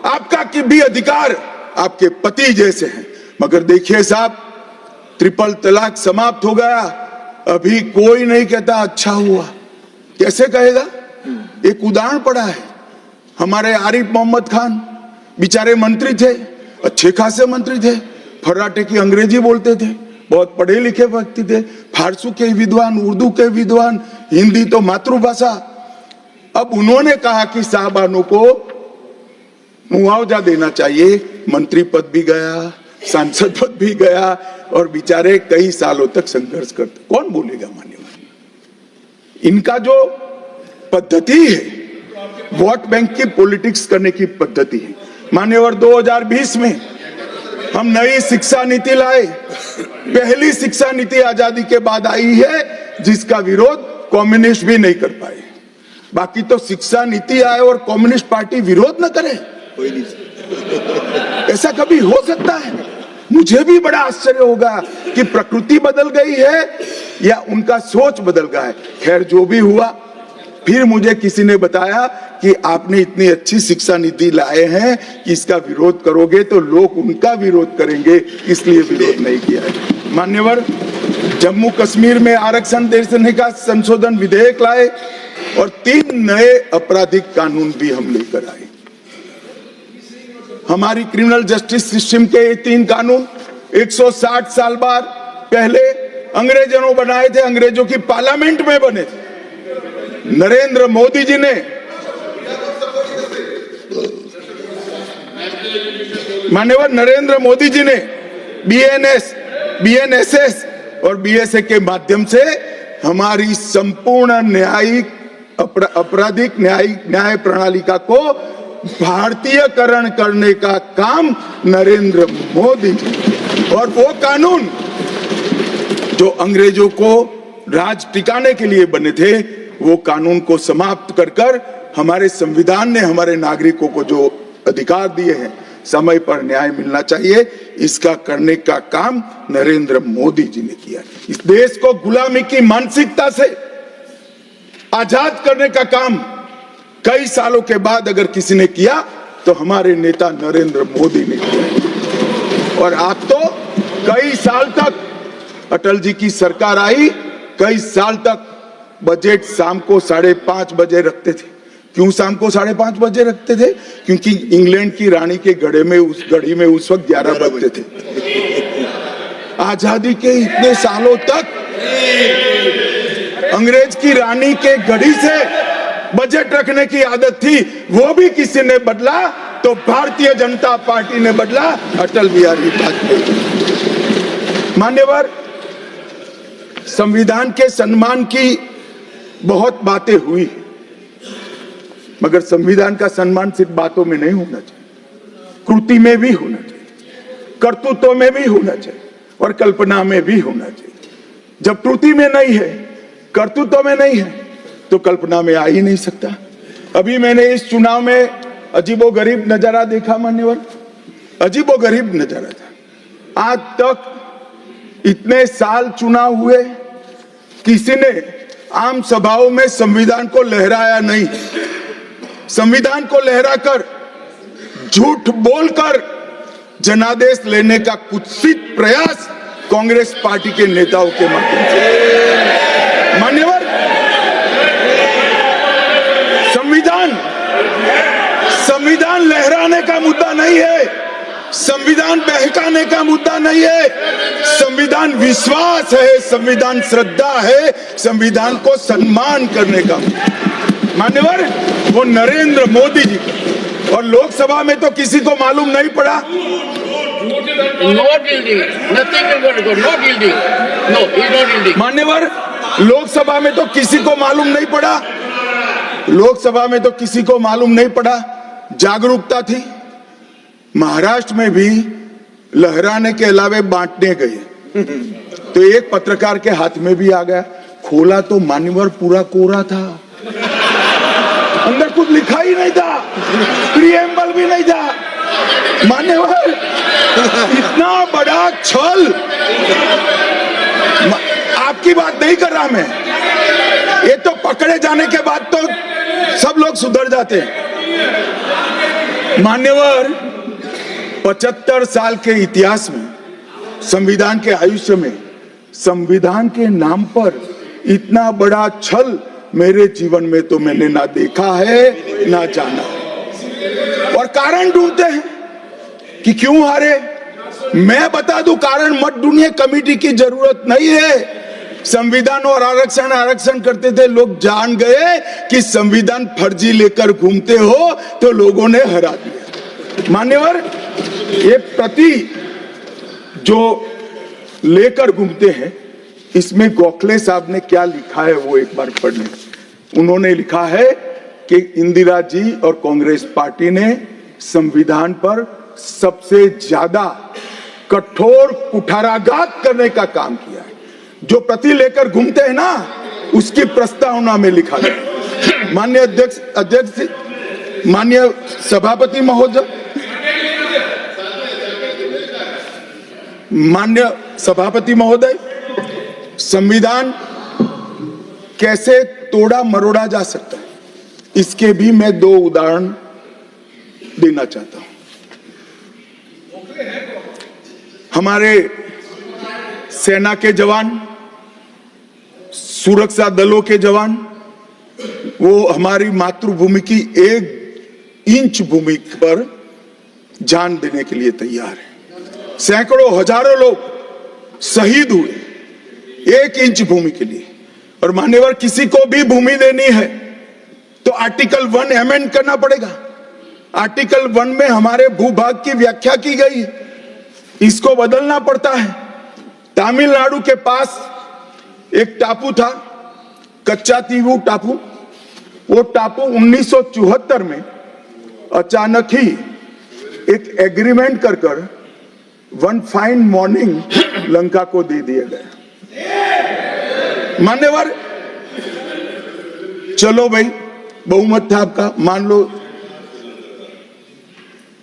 आपका कि भी अधिकार आपके पति जैसे हैं, मगर देखिए साहब, ट्रिपल तलाक समाप्त हो गया, अभी कोई नहीं कहता अच्छा हुआ। कैसे कहेगा? एक उदाहरण पड़ा है, हमारे आरिफ मोहम्मद खान बेचारे मंत्री थे, अच्छे खासे मंत्री थे, फर्राटे की अंग्रेजी बोलते थे, बहुत पढ़े लिखे व्यक्ति थे, फारसी के विद्वान, उर्दू के विद्वान, हिंदी तो मातृभाषा। अब उन्होंने कहा कि साहबानों को मुआवजा देना चाहिए। मंत्री पद भी गया, सांसद पद भी गया, और बेचारे कई सालों तक संघर्ष करते। कौन बोलेगा? मान्यवर, इनका जो पद्धति है वोट बैंक की पॉलिटिक्स करने की पद्धति है। मान्यवर, 2020 में हम नई शिक्षा नीति लाए। पहली शिक्षा नीति आजादी के बाद आई है जिसका विरोध कम्युनिस्ट भी नहीं कर पाए। बाकी तो शिक्षा नीति आए और कम्युनिस्ट पार्टी विरोध न करे, ऐसा कभी हो सकता है? मुझे भी बड़ा आश्चर्य होगा कि प्रकृति बदल गई है या उनका सोच बदल गया है। खैर, जो भी हुआ, फिर मुझे किसी ने बताया कि आपने इतनी अच्छी शिक्षा नीति लाए हैं कि इसका विरोध करोगे तो लोग उनका विरोध करेंगे, इसलिए विरोध नहीं किया है। मान्यवर, जम्मू कश्मीर में आरक्षण देने का संशोधन विधेयक लाए और 3 नए आपराधिक कानून भी हम लेकर आए। हमारी क्रिमिनल जस्टिस सिस्टम के ये 3 कानून 160 साल बाद पहले अंग्रेजों ने बनाए थे, अंग्रेजों की पार्लियामेंट में बने थे। नरेंद्र मोदी जी ने, माननीय नरेंद्र मोदी जी ने बीएनएस, बीएनएसएस और बीएसए के माध्यम से हमारी संपूर्ण न्यायिक आपराधिक न्याय प्रणालिका को भारतीयकरण करने का काम नरेंद्र मोदी जी। और वो कानून जो अंग्रेजों को राज टिकाने के लिए बने थे, वो कानून को समाप्त कर कर हमारे संविधान ने हमारे नागरिकों को जो अधिकार दिए हैं, समय पर न्याय मिलना चाहिए। इसका करने का काम नरेंद्र मोदी जी ने किया। इस देश को गुलामी की मानसिकता से आजाद करने का काम कई सालों के बाद अगर किसी ने किया तो हमारे नेता नरेंद्र मोदी ने किया। और आप तो कई साल तक, अटल जी की सरकार आई, कई साल तक बजट शाम को 5:30 बजे रखते थे। क्यों शाम को 5:30 बजे रखते थे? क्योंकि इंग्लैंड की रानी के घड़ी में उस वक्त 11 बजते थे। आजादी के इतने सालों तक अंग्रेज की रानी के घड़ी से बजट रखने की आदत थी, वो भी किसी ने बदला तो भारतीय जनता पार्टी ने बदला, अटल बिहारी वाजपेयी। मान्यवर, संविधान के सम्मान की बहुत बातें हुई, मगर संविधान का सम्मान सिर्फ बातों में नहीं होना चाहिए, कृति में भी होना चाहिए, कर्तृत्व में भी होना चाहिए और कल्पना में भी होना चाहिए। जब कृति में नहीं है, कर्तृत्व में नहीं है, तो कल्पना में आ ही नहीं सकता। अभी मैंने इस चुनाव में अजीबोगरीब नजारा देखा मान्यवर, अजीबोगरीब नजारा था। आज तक इतने साल चुनाव हुए, किसी ने आम सभाओं में संविधान को लहराया नहीं। संविधान को लहराकर, झूठ बोलकर जनादेश लेने का कुत्सित प्रयास कांग्रेस पार्टी के नेताओं के माध्यम से। मान्यवर, संविधान लहराने का मुद्दा नहीं है, संविधान बहकाने का मुद्दा नहीं है। संविधान विश्वास है, संविधान श्रद्धा है, संविधान को सम्मान करने का। मान्यवर, वो नरेंद्र मोदी जी को, और लोकसभा में तो किसी को मालूम नहीं पड़ा। मान्यवर, लोकसभा में तो किसी को मालूम नहीं पड़ा, लोकसभा में तो किसी को मालूम नहीं पड़ा। जागरूकता थी। महाराष्ट्र में भी लहराने के अलावे बांटने गए तो एक पत्रकार के हाथ में भी आ गया, खोला तो मान्यवर पूरा कोरा था, अंदर कुछ लिखा ही नहीं था, प्रीएम्बल भी नहीं था। मान्यवर, इतना बड़ा छल। आपकी बात नहीं कर रहा मैं, ये तो पकड़े जाने के बाद तो सब लोग सुधर जाते हैं। मान्यवर, 75 साल के इतिहास में, संविधान के आयुष्य में, संविधान के नाम पर इतना बड़ा छल मेरे जीवन में तो मैंने ना देखा है ना जाना। और कारण ढूंढते हैं कि क्यों हारे। मैं बता दूं, कारण मत ढूंढिए, कमेटी की जरूरत नहीं है। संविधान और आरक्षण करते थे, लोग जान गए कि संविधान फर्जी लेकर घूमते हो तो लोगों ने हरा दिया। मान्यवर, ये प्रति जो लेकर घूमते हैं, इसमें गोखले साहब ने क्या लिखा है वो एक बार पढ़ लें। उन्होंने लिखा है कि इंदिरा जी और कांग्रेस पार्टी ने संविधान पर सबसे ज्यादा कठोर कुठाराघात करने का काम किया है। जो प्रति लेकर घूमते हैं ना, उसकी प्रस्तावना में लिखा है। माननीय अध्यक्ष, माननीय सभापति महोदय, माननीय सभापति महोदय, संविधान कैसे तोड़ा मरोड़ा जा सकता है, इसके भी मैं 2 उदाहरण देना चाहता हूं। हमारे सेना के जवान, सुरक्षा दलों के जवान, वो हमारी मातृभूमि की 1 इंच भूमि पर जान देने के लिए तैयार है। सैकड़ों हजारों लोग शहीद हुए 1 इंच भूमि के लिए। और मान्यवर, किसी को भी भूमि देनी है तो आर्टिकल 1 अमेंड करना पड़ेगा। आर्टिकल 1 में हमारे भूभाग की व्याख्या की गई, इसको बदलना पड़ता है। तमिलनाडु के पास एक टापू था, कच्चा तीवू टापू। वो टापू 1974 में अचानक ही एक एग्रीमेंट कर वन फाइन मॉर्निंग लंका को दे दिया गया। मान्यवर, चलो भाई, बहुमत था आपका, मान लो,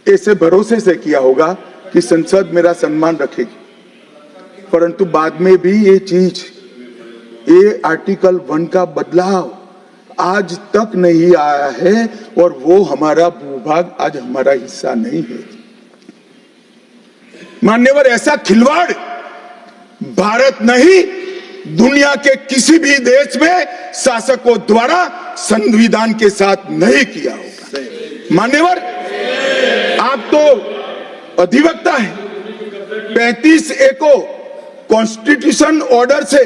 ऐसे भरोसे से किया होगा कि संसद मेरा सम्मान रखेगी, परंतु बाद में भी ये आर्टिकल 1 का बदलाव आज तक नहीं आया है और वो हमारा भूभाग आज हमारा हिस्सा नहीं है। मान्यवर, ऐसा खिलवाड़ भारत नहीं, दुनिया के किसी भी देश में शासकों द्वारा संविधान के साथ नहीं किया होगा। मान्यवर, आप तो अधिवक्ता है। 35A को कॉन्स्टिट्यूशन ऑर्डर से,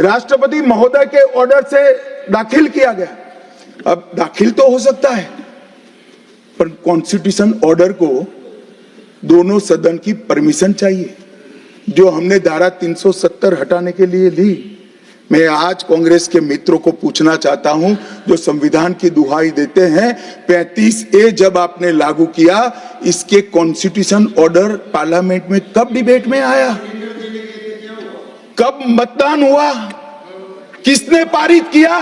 राष्ट्रपति महोदय के ऑर्डर से दाखिल किया गया। अब दाखिल तो हो सकता है, पर कॉन्स्टिट्यूशन ऑर्डर को दोनों सदन की परमिशन चाहिए, जो हमने धारा 370 हटाने के लिए ली। मैं आज कांग्रेस के मित्रों को पूछना चाहता हूं, जो संविधान की दुहाई देते हैं, 35A जब आपने लागू किया, इसके कॉन्स्टिट्यूशन ऑर्डर पार्लियामेंट में कब डिबेट में आया, कब मतदान हुआ, किसने पारित किया?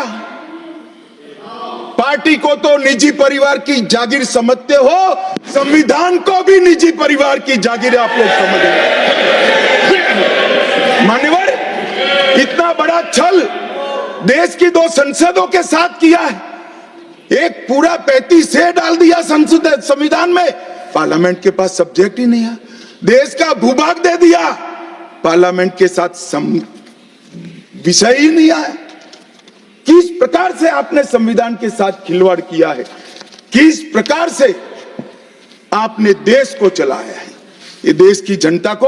पार्टी को तो निजी परिवार की जागीर समझते हो, संविधान को भी निजी परिवार की जागीर आप लोग समझ रहे। मान्यवर, इतना बड़ा छल देश की 2 संसदों के साथ किया है। एक पूरा 35A डाल दिया संसद संविधान में, पार्लियामेंट के पास सब्जेक्ट ही नहीं है। देश का भूभाग दे दिया, पार्लियामेंट के साथ विषय ही नहीं आया। किस प्रकार से आपने संविधान के साथ खिलवाड़ किया है, किस प्रकार से आपने देश को चलाया है, ये देश की जनता को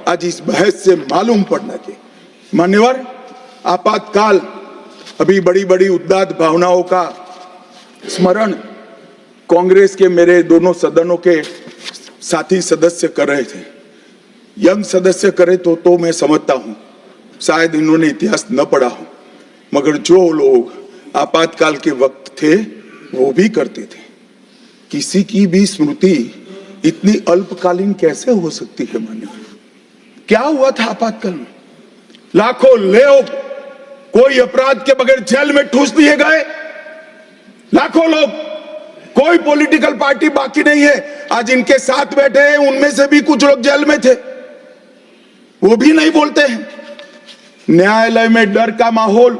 आज इस बहस से मालूम पड़ना चाहिए। मान्यवर, आपातकाल, अभी बड़ी बड़ी उदात्त भावनाओं का स्मरण कांग्रेस के मेरे दोनों सदनों के साथी सदस्य कर रहे थे। यंग सदस्य करे तो मैं समझता हूं, शायद इन्होंने इतिहास न पढ़ा हो, मगर जो लोग आपातकाल के वक्त थे वो भी करते थे। किसी की भी स्मृति इतनी अल्पकालीन कैसे हो सकती है? मान्यवर, क्या हुआ था आपातकाल में? लाखों लोग कोई अपराध के बगैर जेल में ठूस दिए गए, लाखों लोग, कोई पॉलिटिकल पार्टी बाकी नहीं है। आज इनके साथ बैठे हैं, उनमें से भी कुछ लोग जेल में थे, वो भी नहीं बोलते हैं। न्यायालय में डर का माहौल,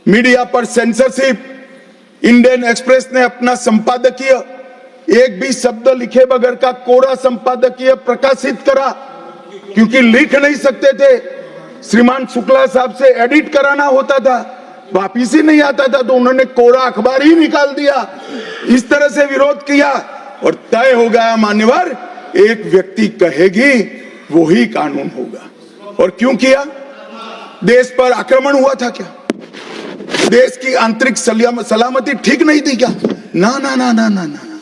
मीडिया पर सेंसरशिप। इंडियन एक्सप्रेस ने अपना संपादकीय एक भी शब्द लिखे बगैर का कोरा संपादकीय प्रकाशित करा, क्योंकि लिख नहीं सकते थे। श्रीमान शुक्ला साहब से एडिट कराना होता था, वापिस ही नहीं आता था, तो उन्होंने कोरा अखबार ही निकाल दिया। इस तरह से विरोध किया और तय हो गया मान्यवर, एक व्यक्ति कहेगी वो ही कानून होगा। और क्यों किया? देश पर आक्रमण हुआ था क्या? देश की आंतरिक सलामती ठीक नहीं थी क्या? ना ना ना ना ना ना,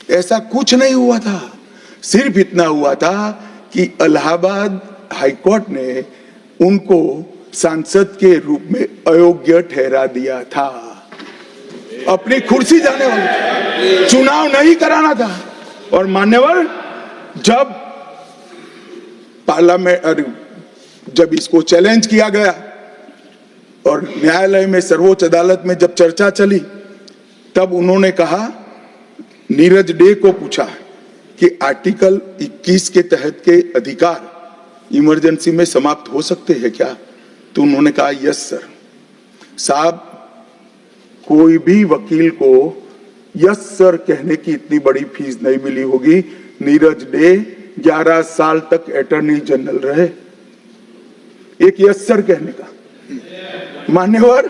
ऐसा कुछ नहीं हुआ था। सिर्फ इतना हुआ था कि इलाहाबाद हाईकोर्ट ने उनको सांसद के रूप में अयोग्य ठहरा दिया था। अपनी कुर्सी जाने वाले, चुनाव नहीं कराना था। और मान्यवर, जब पार्लियामेंट, जब इसको चैलेंज किया गया और न्यायालय में, सर्वोच्च अदालत में जब चर्चा चली, तब उन्होंने कहा, नीरज डे को पूछा कि आर्टिकल 21 के तहत के अधिकार इमरजेंसी में समाप्त हो सकते हैं क्या? तो उन्होंने कहा यस सर। साहब, कोई भी वकील को यस सर कहने की इतनी बड़ी फीस नहीं मिली होगी। नीरज डे 11 साल तक अटॉर्नी जनरल रहे, एक यस सर कहने का। मान्यवर,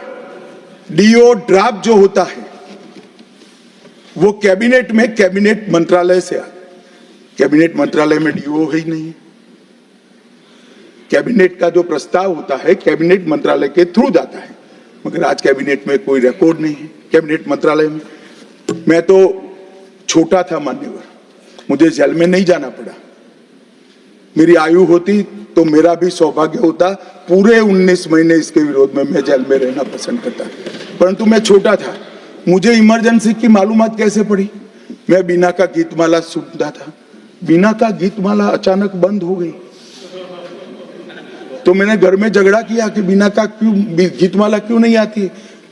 डीओ ड्राफ्ट जो होता है वो कैबिनेट में, कैबिनेट मंत्रालय से आता है। कैबिनेट मंत्रालय में डीओ ही नहीं है। कैबिनेट का जो प्रस्ताव होता है कैबिनेट मंत्रालय के थ्रू जाता है, मगर आज कैबिनेट में कोई रिकॉर्ड नहीं है। कैबिनेट मंत्रालय में मैं तो छोटा था मान्यवर, मुझे जेल में नहीं जाना पड़ा। मेरी आयु होती तो मेरा भी सौभाग्य होता, पूरे 19 महीने इसके विरोध में मैं जेल में रहना पसंद करता, परंतु मैं छोटा था। मुझे इमरजेंसी की मालूमात कैसे पड़ी? मैं बीना का गीतमाला सुनता था, बीना का गीतमाला अचानक बंद हो गई, तो मैंने घर में झगड़ा किया कि बीना का क्यों गीतमाला क्यों नहीं आती।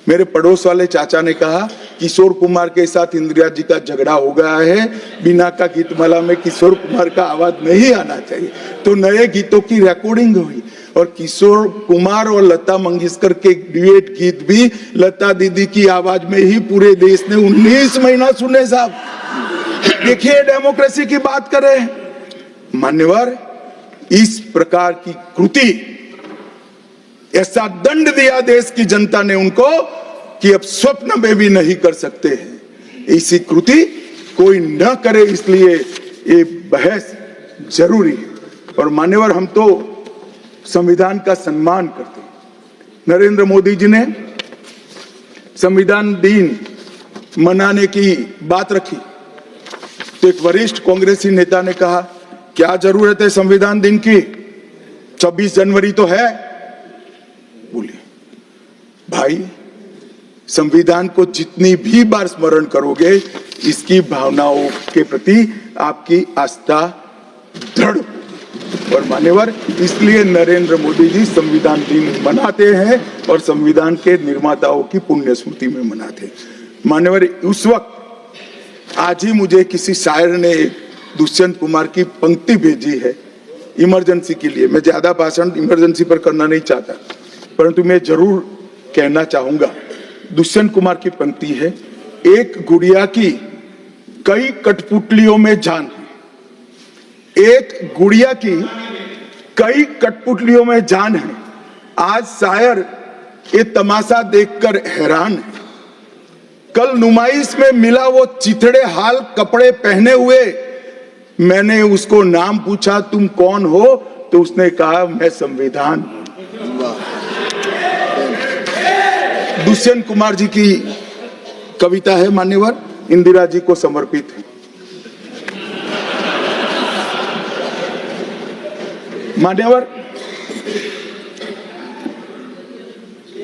मेरे पड़ोस वाले चाचा ने कहा कि किशोर कुमार के साथ इंदिरा जी का झगड़ा हो गया है, बिना का गीतमाला में किशोर कुमार का आवाज नहीं आना चाहिए, तो नए गीतों की रिकॉर्डिंग हुई और किशोर कुमार और लता मंगेशकर के ड्यूएट गीत भी लता दीदी की आवाज में ही पूरे देश ने 19 महीना सुने साहब। देखिए डेमोक्रेसी की बात करें मान्यवर, इस प्रकार की कृति, ऐसा दंड दिया देश की जनता ने उनको कि अब स्वप्न में भी नहीं कर सकते हैं। ऐसी कृति कोई न करे, इसलिए ये बहस जरूरी है। और मान्यवर, हम तो संविधान का सम्मान करते हैं। नरेंद्र मोदी जी ने संविधान दिन मनाने की बात रखी तो एक वरिष्ठ कांग्रेसी नेता ने कहा, क्या जरूरत है संविधान दिन की, 26 जनवरी तो है। बोलिए भाई, संविधान को जितनी भी बार स्मरण करोगे, इसकी भावनाओं के प्रति आपकी आस्था दृढ़। और मान्यवर, इसलिए नरेंद्र मोदी जी संविधान दिन मनाते हैं और संविधान के निर्माताओं की पुण्य स्मृति में मनाते हैं। मान्यवर, उस वक्त आज ही मुझे किसी शायर ने दुष्यंत कुमार की पंक्ति भेजी है इमरजेंसी के लिए। मैं ज्यादा भाषण इमरजेंसी पर करना नहीं चाहता, परंतु मैं जरूर कहना चाहूंगा। दुष्यंत कुमार की पंक्ति है, एक गुड़िया की कई कठपुतलियों में जान है, एक गुड़िया की कई कठपुतलियों में जान है। आज शायर ये तमाशा देखकर हैरान है। कल नुमाइश में मिला वो चिथड़े हाल कपड़े पहने हुए, मैंने उसको नाम पूछा तुम कौन हो, तो उसने कहा मैं संविधान। दुष्यंत कुमार जी की कविता है मान्यवर, इंदिरा जी को समर्पित है। मान्यवर,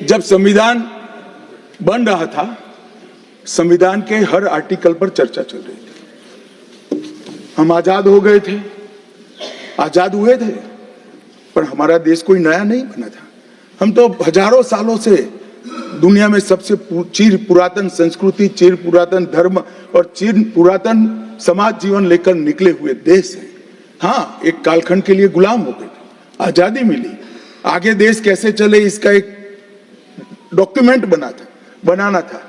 जब संविधान बन रहा था, संविधान के हर आर्टिकल पर चर्चा चल रही थी। हम आजाद हो गए थे, आजाद हुए थे, पर हमारा देश कोई नया नहीं बना था। हम तो हजारों सालों से दुनिया में सबसे चिर पुरातन संस्कृति, चिर पुरातन धर्म और चिर पुरातन समाज जीवन लेकर निकले हुए देश हैं। हाँ, एक कालखंड के लिए गुलाम हो गए, आजादी मिली, आगे देश कैसे चले इसका एक डॉक्यूमेंट बनाना था।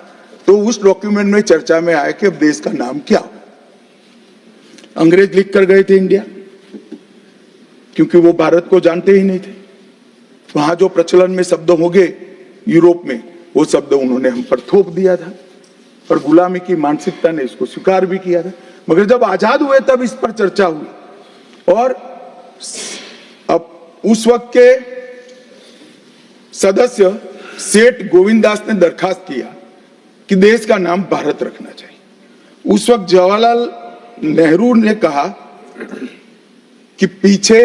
तो उस डॉक्यूमेंट में चर्चा में आया कि अब देश का नाम क्या हो। अंग्रेज लिख कर गए थे इंडिया, क्योंकि वो भारत को जानते ही नहीं थे। वहां जो प्रचलन में शब्द होंगे यूरोप में, वो शब्द उन्होंने हम पर थोप दिया था और गुलामी की मानसिकता ने इसको स्वीकार भी किया था। मगर जब आजाद हुए तब इस पर चर्चा हुई और अब उस वक्त के सदस्य सेठ गोविंददास ने दरखास्त किया कि देश का नाम भारत रखना चाहिए। उस वक्त जवाहरलाल नेहरू ने कहा कि पीछे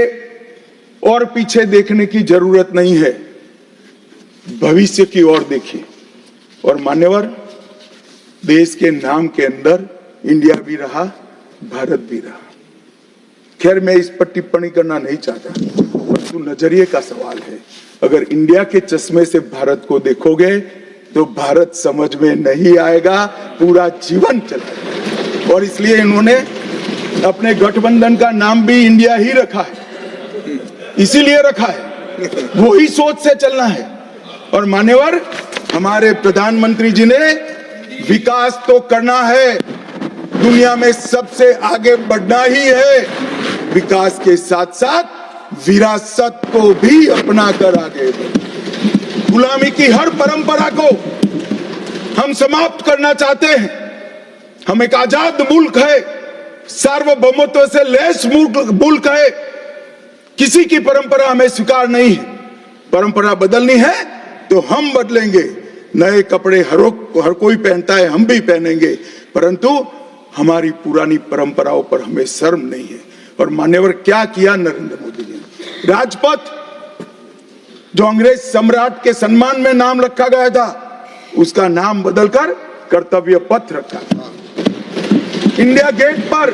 देखने की जरूरत नहीं है, भविष्य की ओर देखिए। और मान्यवर, देश के नाम के अंदर इंडिया भी रहा, भारत भी रहा। खैर, मैं इस पर टिप्पणी करना नहीं चाहता, परंतु नजरिए का सवाल है। अगर इंडिया के चश्मे से भारत को देखोगे तो भारत समझ में नहीं आएगा, पूरा जीवन चलेगा। और इसलिए इन्होंने अपने गठबंधन का नाम भी इंडिया ही रखा है, इसीलिए रखा है, वो ही सोच से चलना है। और मान्यवर, हमारे प्रधानमंत्री जी ने विकास तो करना है, दुनिया में सबसे आगे बढ़ना ही है, विकास के साथ साथ विरासत को भी अपना कर आगे बढ़े। गुलामी की हर परंपरा को हम समाप्त करना चाहते हैं। हम एक आजाद मुल्क है, सार्वभौमत्व से लैस मुल्क है, किसी की परंपरा हमें स्वीकार नहीं है। परंपरा बदलनी है तो हम बदलेंगे, नए कपड़े हर कोई पहनता है, हम भी पहनेंगे, परंतु हमारी पुरानी परंपराओं पर हमें शर्म नहीं है। और मान्यवर, क्या किया नरेंद्र मोदी जी ने, राजपथ जो अंग्रेज सम्राट के सम्मान में नाम रखा गया था, उसका नाम बदलकर कर्तव्य पथ रखा। इंडिया गेट पर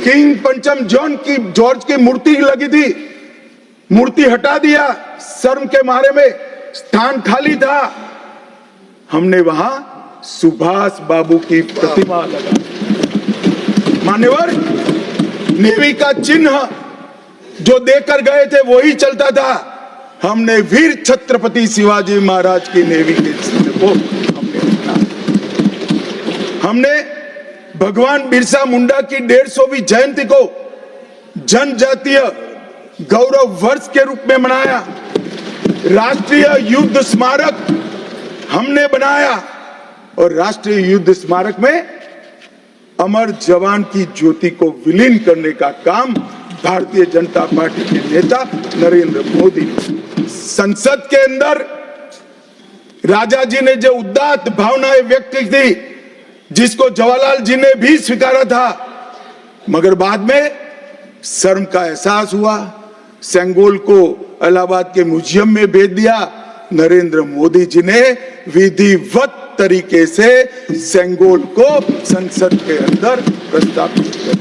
किंग पंचम जॉर्ज की मूर्ति लगी थी, मूर्ति हटा दिया, शर्म के मारे में स्थान खाली था। हमने वहां सुभाष बाबू की प्रतिमा लगा। मान्यवर, नेवी का चिन्ह जो देकर गए थे वही चलता था। हमने वीर छत्रपति शिवाजी महाराज की नेवी के चिन्ह को हमने भगवान बिरसा मुंडा की 150वीं जयंती को जनजातीय गौरव वर्ष के रूप में मनाया। राष्ट्रीय युद्ध स्मारक हमने बनाया और राष्ट्रीय युद्ध स्मारक में अमर जवान की ज्योति को विलीन करने का काम भारतीय जनता पार्टी के नेता नरेंद्र मोदी। संसद के अंदर राजा जी ने जो उदात्त भावनाएं व्यक्त की थी, जिसको जवाहरलाल जी ने भी स्वीकारा था, मगर बाद में शर्म का एहसास हुआ। सेंगोल को इलाहाबाद के म्यूजियम में भेज दिया। नरेंद्र मोदी जी ने विधिवत तरीके से सेंगोल को संसद के अंदर प्रस्तावित किया,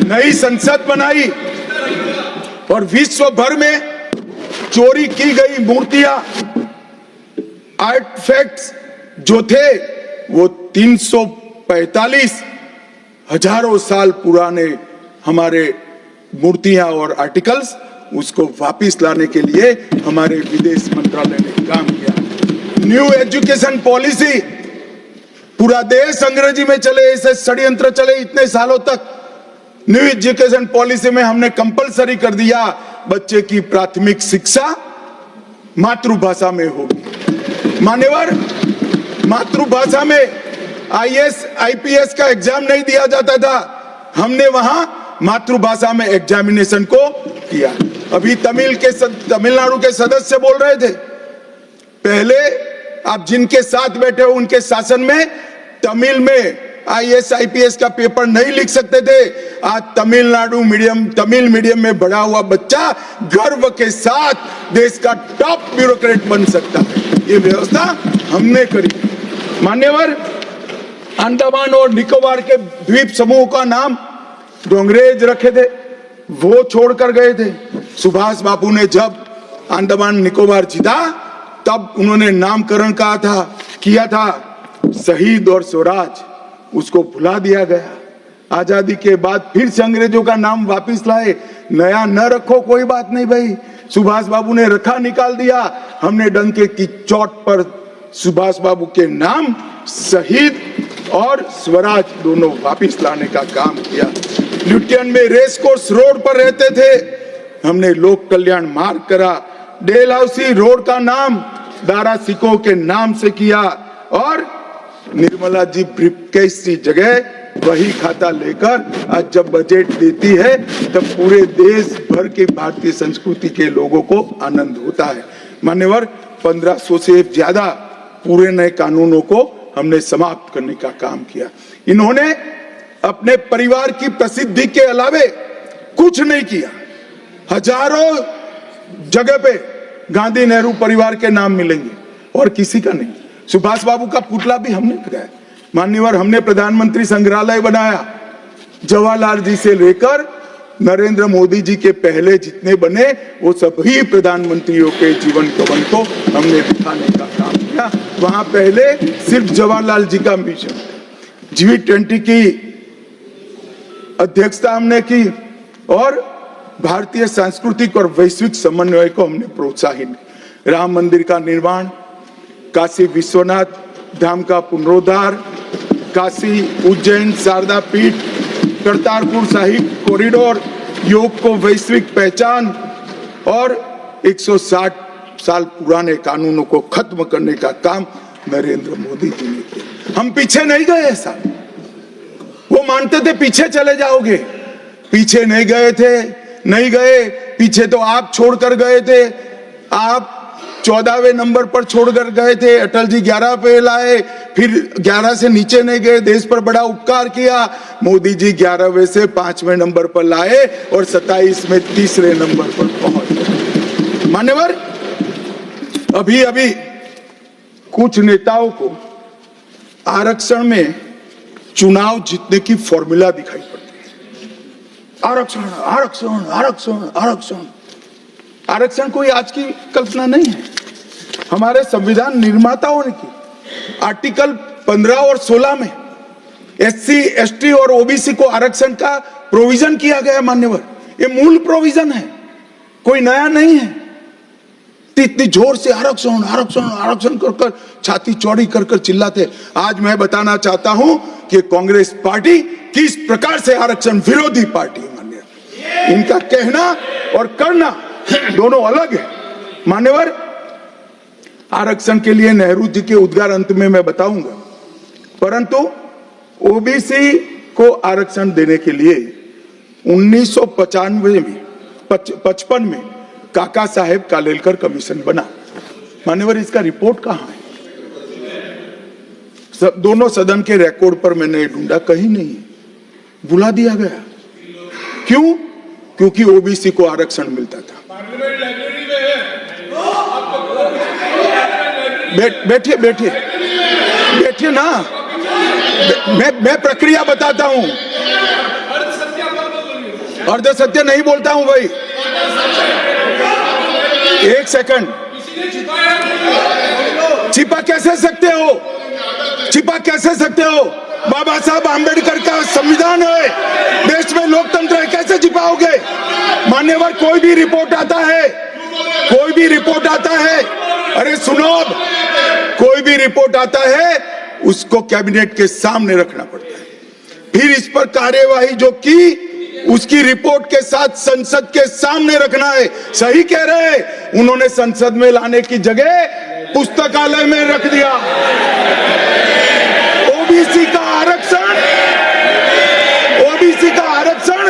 नई संसद बनाई और विश्व भर में चोरी की गई मूर्तियां, आर्टिफैक्ट्स जो थे वो 345 हजारों साल पुराने हमारे मूर्तियां और आर्टिकल्स, उसको वापस लाने के लिए हमारे विदेश मंत्रालय ने काम किया। न्यू एजुकेशन पॉलिसी, पूरा देश अंग्रेजी में चले, ऐसे षड्यंत्र चले इतने सालों तक। न्यू एजुकेशन पॉलिसी में हमने कंपलसरी कर दिया बच्चे की प्राथमिक शिक्षा मातृभाषा में होगी। मान्यवर, मातृभाषा में आईएएस आईपीएस का एग्जाम नहीं दिया जाता था, हमने वहां मातृभाषा में एग्जामिनेशन को किया। अभी तमिलनाडु के सदस्य बोल रहे थे, पहले आप जिनके साथ बैठे हो उनके शासन में तमिल में आईएएस आईपीएस का पेपर नहीं लिख सकते थे। आज तमिल मीडियम में बड़ा हुआ बच्चा गर्व के साथ देश का टॉप ब्यूरोक्रेट बन सकता है। ये व्यवस्था हमने करी। मान्यवर, अंडमान और निकोबार के द्वीप समूह का नाम जो अंग्रेज रखे थे वो छोड़कर गए थे। सुभाष बाबू ने जब अंडमान निकोबार जीता तब उन्होंने नामकरण किया था शहीद और स्वराज, उसको भुला दिया गया। आजादी के बाद फिर से अंग्रेजों का नाम वापस लाए। नया न रखो कोई बात नहीं भाई, सुभाष बाबू ने रखा, निकाल दिया। हमने डंके की चोट पर सुभाष बाबू के नाम शहीद और स्वराज दोनों वापस लाने का काम किया। ल्यूटियन में रेस कोर्स रोड पर रहते थे, हमने लोक कल्याण मार्ग करा। डेलहाउसी रोड का नाम दारा सिकोह के नाम से किया और निर्मला जी ब्रीफकेस की जगह वही खाता लेकर आज जब बजट देती है तब पूरे देश भर के भारतीय संस्कृति के लोगों को आनंद होता है। मान्यवर, 1500 से ज्यादा पूरे नए कानूनों को हमने समाप्त करने का काम किया। इन्होंने अपने परिवार की प्रसिद्धि के अलावे कुछ नहीं किया। हजारों जगह पे गांधी नेहरू परिवार के नाम मिलेंगे और किसी का नहीं। सुभाष बाबू का पुतला भी हमने लगाया। मान्यवर, हमने प्रधानमंत्री संग्रहालय बनाया। जवाहरलाल जी से लेकर नरेंद्र मोदी जी के पहले जितने बने वो सभी प्रधानमंत्रियों के जीवन कवन को हमने दिखाने का काम किया। वहां पहले सिर्फ जवाहरलाल जी का मिशन, G20 की अध्यक्षता हमने की और भारतीय सांस्कृतिक और वैश्विक समन्वय को हमने प्रोत्साहित। राम मंदिर का निर्माण, काशी विश्वनाथ धाम का पुनरुद्धार, काशी उज्जैन शारदा पीठ, करतारपुर साहिब कॉरिडोर, योग को वैश्विक पहचान और 160 साल पुराने कानूनों को खत्म करने का काम नरेंद्र मोदी जी ने किया। हम पीछे नहीं गए। ऐसा वो मानते थे पीछे चले जाओगे, पीछे नहीं गए। पीछे तो आप छोड़कर गए थे। आप 14वें नंबर पर छोड़कर गए थे। अटल जी 11 पे लाए, फिर 11 से नीचे नहीं गए, देश पर बड़ा उपकार किया। मोदी जी 11वें से 5वें नंबर पर लाए और 27 में 3रे नंबर पर पहुंच गए। मान्यवर, अभी कुछ नेताओं को आरक्षण में चुनाव जीतने की फॉर्मूला दिखाई पड़ती है। आरक्षण आरक्षण आरक्षण आरक्षण आरक्षण कोई आज की कल्पना नहीं है। हमारे संविधान निर्माताओं ने की। आर्टिकल 15 और 16 में SC, ST और OBC को आरक्षण का प्रोविजन किया गया है मान्यवर। ये मूल प्रोविजन है, कोई नया नहीं है। इतनी जोर से आरक्षण आरक्षण आरक्षण कर छाती चौड़ी कर चिल्लाते। आज मैं बताना चाहता हूं कि कांग्रेस पार्टी किस प्रकार से आरक्षण विरोधी पार्टी है मान्यवर। इनका कहना और करना दोनों अलग है मान्यवर। आरक्षण के लिए नेहरू जी के उद्गार अंत में मैं बताऊंगा, परंतु ओबीसी को आरक्षण देने के लिए 1955 में काका साहेब कालेलकर कमीशन बना मान्यवर। इसका रिपोर्ट कहां है? दोनों सदन के रिकॉर्ड पर मैंने ढूंढा, कहीं नहीं है, बुला दिया गया। क्यों? क्योंकि ओबीसी को आरक्षण मिलता था। बैठिए बैठिए बैठिए ना, मैं प्रक्रिया बताता हूं। अर्ध सत्य नहीं बोलता हूं भाई, एक सेकंड। छिपा कैसे सकते हो? छिपा कैसे सकते हो? बाबा साहब आंबेडकर का संविधान है, देश में लोकतंत्र है, कैसे छिपाओगे मान्यवर? कोई भी रिपोर्ट आता है, कोई भी रिपोर्ट आता है, अरे सुनो, कोई भी रिपोर्ट आता है उसको कैबिनेट के सामने रखना पड़ता है, फिर इस पर कार्यवाही जो की उसकी रिपोर्ट के साथ संसद के सामने रखना है। सही कह रहे हैं, उन्होंने संसद में लाने की जगह पुस्तकालय में रख दिया। ओबीसी का आरक्षण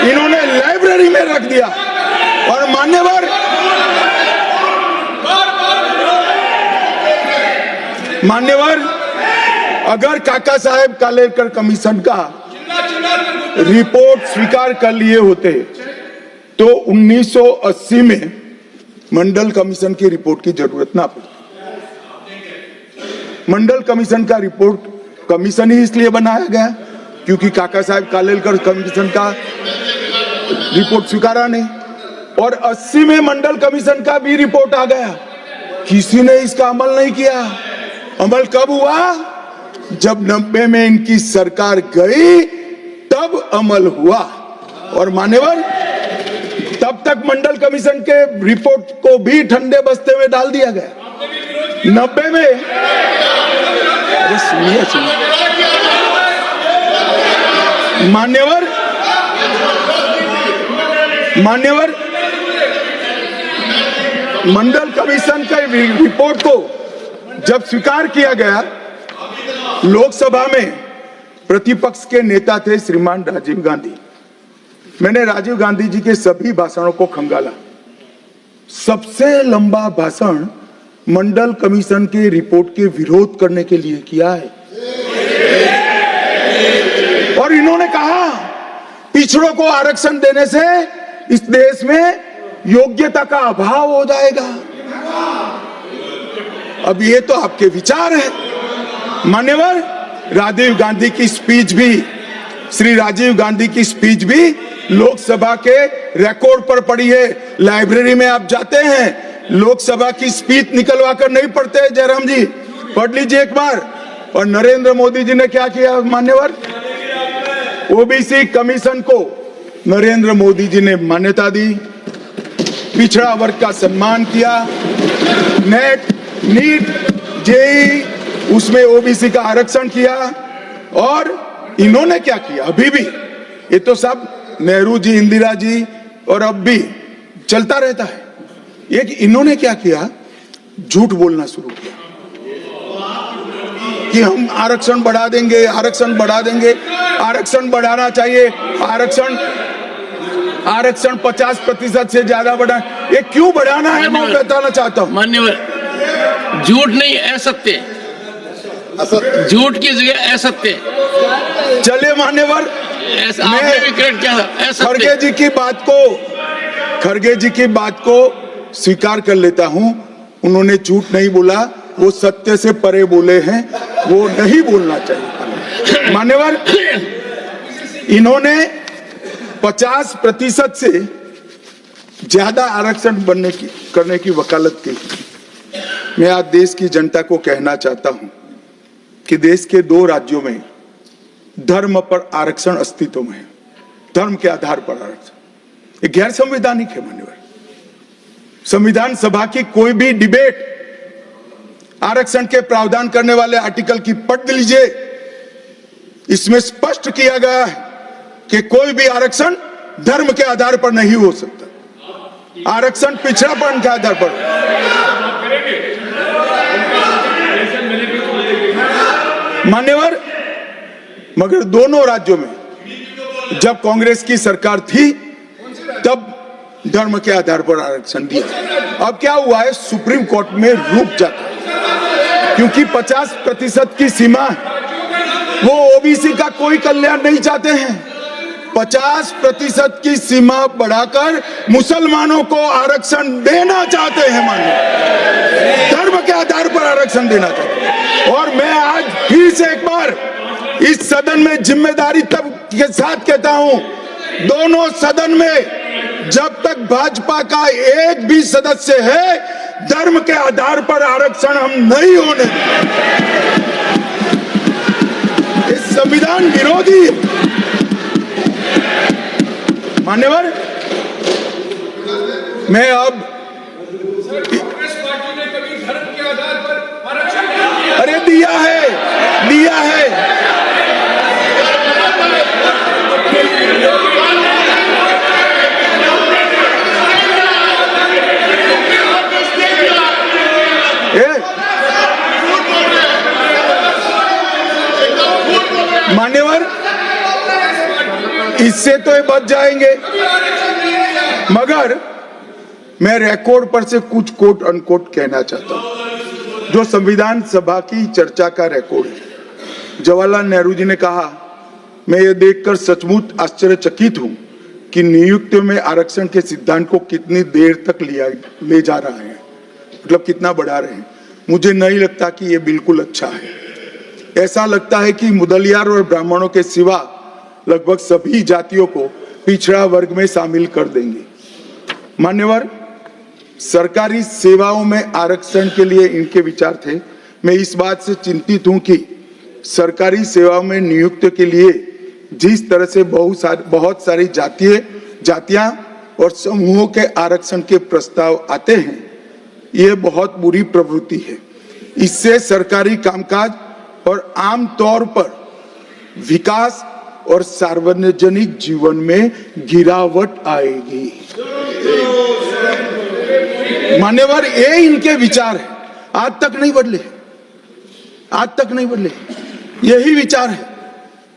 इन्होंने लाइब्रेरी में रख दिया। और मान्यवर अगर काका साहेब कालेलकर कमीशन का रिपोर्ट स्वीकार कर लिए होते तो 1980 में मंडल कमीशन की रिपोर्ट की जरूरत ना पड़ती। मंडल कमीशन का रिपोर्ट कमीशन ही इसलिए बनाया गया क्योंकि काका साहेब कालेलकर कमीशन का रिपोर्ट स्वीकारा नहीं, और 80 में मंडल कमीशन का भी रिपोर्ट आ गया, किसी ने इसका अमल नहीं किया। अमल कब हुआ? जब 90 में इनकी सरकार गई तब अमल हुआ। और मान्यवर तब तक मंडल कमीशन के रिपोर्ट को भी ठंडे बस्ते में डाल दिया गया। 90 में, अरे सुनिए मान्यवर मंडल कमीशन के रिपोर्ट को जब स्वीकार किया गया, लोकसभा में प्रतिपक्ष के नेता थे श्रीमान राजीव गांधी। मैंने राजीव गांधी जी के सभी भाषणों को खंगाला। सबसे लंबा भाषण मंडल कमीशन के रिपोर्ट के विरोध करने के लिए किया है। और इन्होंने कहा पिछड़ों को आरक्षण देने से इस देश में योग्यता का अभाव हो जाएगा। अब ये तो आपके विचार है मान्यवर। राजीव गांधी की स्पीच भी, श्री राजीव गांधी की स्पीच भी लोकसभा के रिकॉर्ड पर पड़ी है। लाइब्रेरी में आप जाते हैं, लोकसभा की स्पीच निकलवा कर नहीं पढ़ते। जयराम जी पढ़ लीजिए एक बार। और नरेंद्र मोदी जी ने क्या किया मान्यवर? ओबीसी कमीशन को नरेंद्र मोदी जी ने मान्यता दी, पिछड़ा वर्ग का सम्मान किया, नेट, नीट, जेई उसमें ओबीसी का आरक्षण किया। और इन्होंने क्या किया? अभी भी ये तो सब नेहरू जी, इंदिरा जी और अब भी चलता रहता है। एक इन्होंने क्या किया? झूठ बोलना शुरू किया कि हम आरक्षण बढ़ा देंगे, आरक्षण बढ़ा देंगे, आरक्षण बढ़ाना चाहिए, आरक्षण 50% से ज्यादा बढ़ा। ये क्यों बढ़ाना है मैं बताना चाहता हूँ मान्यवर। झूठ नहीं, असत्य, झूठ की जगह असत्य। चलिए मान्यवर, आपने भी करेक्ट किया। खड़गे जी की बात को स्वीकार कर लेता हूं। उन्होंने झूठ नहीं बोला, वो सत्य से परे बोले हैं, वो नहीं बोलना चाहिए मान्यवर। इन्होंने 50% से ज्यादा आरक्षण करने की वकालत की। मैं आज देश की जनता को कहना चाहता हूं कि देश के 2 राज्यों में धर्म पर आरक्षण अस्तित्व में है, धर्म के आधार पर आरक्षण, ये गैर संवैधानिक है मान्यवर। संविधान सभा की कोई भी डिबेट आरक्षण के प्रावधान करने वाले आर्टिकल की पढ़ लीजिए, इसमें स्पष्ट किया गया है कि कोई भी आरक्षण धर्म के आधार पर नहीं हो सकता, आरक्षण पिछड़ापन के आधार पर। मान्यवर, मगर दोनों राज्यों में जब कांग्रेस की सरकार थी तब धर्म के आधार पर आरक्षण दिया। अब क्या हुआ है, सुप्रीम कोर्ट में रुक जाता है क्योंकि 50% की सीमा है, वो ओबीसी का कोई कल्याण नहीं चाहते हैं। 50% की सीमा बढ़ाकर मुसलमानों को आरक्षण देना चाहते हैं, मानिए धर्म के आधार पर आरक्षण देना चाहते हैं। और मैं आज फिर से एक बार इस सदन में जिम्मेदारी तब के साथ कहता हूं, दोनों सदन में जब तक भाजपा का एक भी सदस्य है, धर्म के आधार पर आरक्षण हम नहीं होने देंगे। इस संविधान विरोधी मान्यवर, मैं अब कांग्रेस पार्टी ने कभी धर्म के आधार पर आरक्षण दिया? अरे दिया है। मान्यवर, इससे तो ये बच जाएंगे, मगर मैं रिकॉर्ड पर से कुछ कोट अनकोट कहना चाहता हूं, जो संविधान सभा की चर्चा का रिकॉर्ड है। जवाहरलाल नेहरू जी ने कहा, मैं ये देखकर सचमुच आश्चर्यचकित हूं कि नियुक्ति में आरक्षण के सिद्धांत को कितनी देर तक ले जा रहा है, मतलब कितना बढ़ा रहे हैं। मुझे नहीं लगता कि ये बिल्कुल अच्छा है। ऐसा लगता है कि मुदलियार और ब्राह्मणों के सिवा लगभग सभी जातियों को पिछड़ा वर्ग में शामिल कर देंगे। मान्यवर, सरकारी सेवाओं में आरक्षण के लिए इनके विचार थे। मैं इस बात से चिंतित हूं कि सरकारी सेवाओं में नियुक्ति के लिए जिस तरह से बहुत सारी जातियां और समूहों के आरक्षण के प्रस्ताव आते हैं, यह बहुत बुरी प्रवृत्ति है। इससे सरकारी कामकाज और आम तौर पर विकास और सार्वजनिक जीवन में गिरावट आएगी। मान्यवर, ये इनके विचार है, आज तक नहीं बदले, यही विचार है।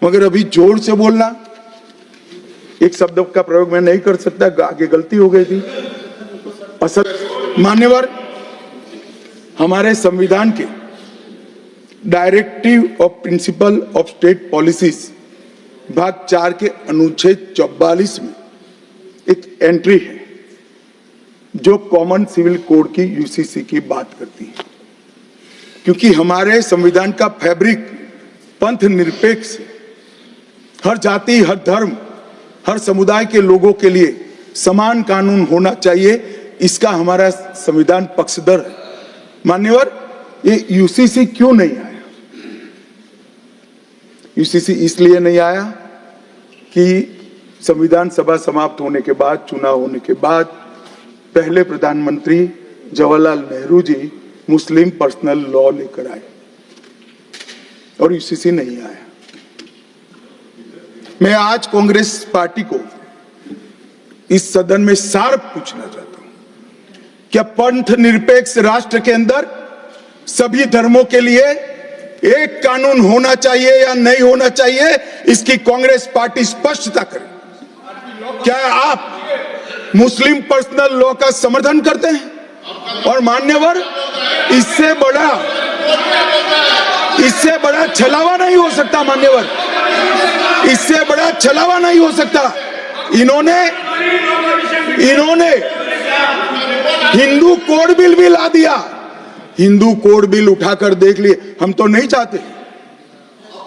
मगर अभी जोर से बोलना, एक शब्द का प्रयोग मैं नहीं कर सकता, आगे गलती हो गई थी। मान्यवर, हमारे संविधान के directive of principle of state policies भाग 4 के अनुच्छेद 44 में एक एंट्री है जो कॉमन सिविल कोड की यूसीसी की बात करती है। क्योंकि हमारे संविधान का फैब्रिक पंथ निरपेक्ष, हर जाति, हर धर्म, हर समुदाय के लोगों के लिए समान कानून होना चाहिए, इसका हमारा संविधान पक्षधर है। मान्यवर, ये यूसीसी क्यों नहीं आया? यूसीसी इसलिए नहीं आया कि संविधान सभा समाप्त होने के बाद, चुनाव होने के बाद, पहले प्रधानमंत्री जवाहरलाल नेहरू जी मुस्लिम पर्सनल लॉ लेकर आए और यूसीसी नहीं आया। मैं आज कांग्रेस पार्टी को इस सदन में सार्थ पूछना चाहता हूं, क्या पंथ निरपेक्ष राष्ट्र के अंदर सभी धर्मों के लिए एक कानून होना चाहिए या नहीं होना चाहिए? इसकी कांग्रेस पार्टी स्पष्टता करे। क्या आप मुस्लिम पर्सनल लॉ का समर्थन करते हैं? और मान्यवर, इससे बड़ा छलावा नहीं हो सकता। मान्यवर, इससे बड़ा छलावा नहीं हो सकता। इन्होंने हिंदू कोड बिल भी ला दिया। हिंदू कोड बिल उठाकर देख लिए। हम तो नहीं चाहते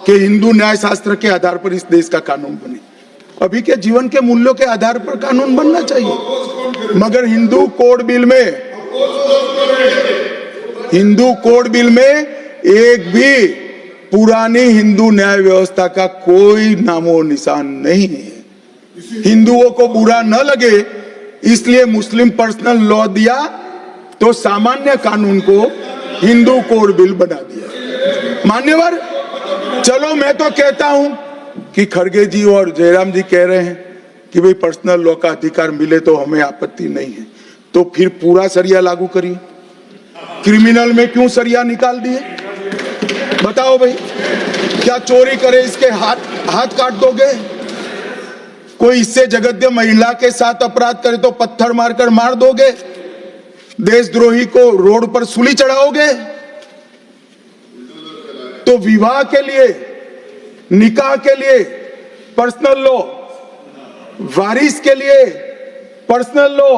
कि हिंदू न्याय शास्त्र के आधार पर इस देश का कानून बने, अभी के जीवन के मूल्यों के आधार पर कानून बनना चाहिए। मगर हिंदू कोड बिल में एक भी पुरानी हिंदू न्याय व्यवस्था का कोई नामो निशान नहीं है। हिंदुओं को बुरा न लगे इसलिए मुस्लिम पर्सनल लॉ दिया, तो सामान्य कानून को हिंदू कोड बिल बना दिया। मान्यवर, चलो मैं तो कहता हूं कि खड़गे जी और जयराम जी कह रहे हैं कि भाई पर्सनल लॉ का अधिकार मिले तो हमें आपत्ति नहीं है, तो फिर पूरा सरिया लागू करिए। क्रिमिनल में क्यों सरिया निकाल दिए? बताओ भाई, क्या चोरी करे इसके हाथ काट दोगे? कोई इससे जगद्य महिला के साथ अपराध करे तो पत्थर मारकर मार दोगे? देशद्रोही को रोड पर सूली चढ़ाओगे? तो विवाह के लिए, निकाह के लिए पर्सनल लॉ, वारिस के लिए पर्सनल लॉ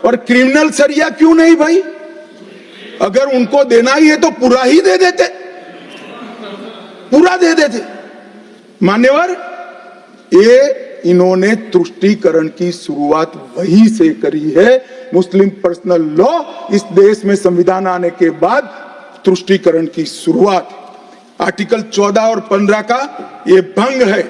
और क्रिमिनल सरिया क्यों नहीं भाई? अगर उनको देना ही है तो पूरा ही दे देते, पूरा दे देते। मान्यवर, ये इन्होंने तुष्टीकरण की शुरुआत वहीं से करी है। मुस्लिम पर्सनल लॉ इस देश में संविधान आने के बाद तुष्टीकरण की शुरुआत। आर्टिकल 14 और 15 का ये भंग है।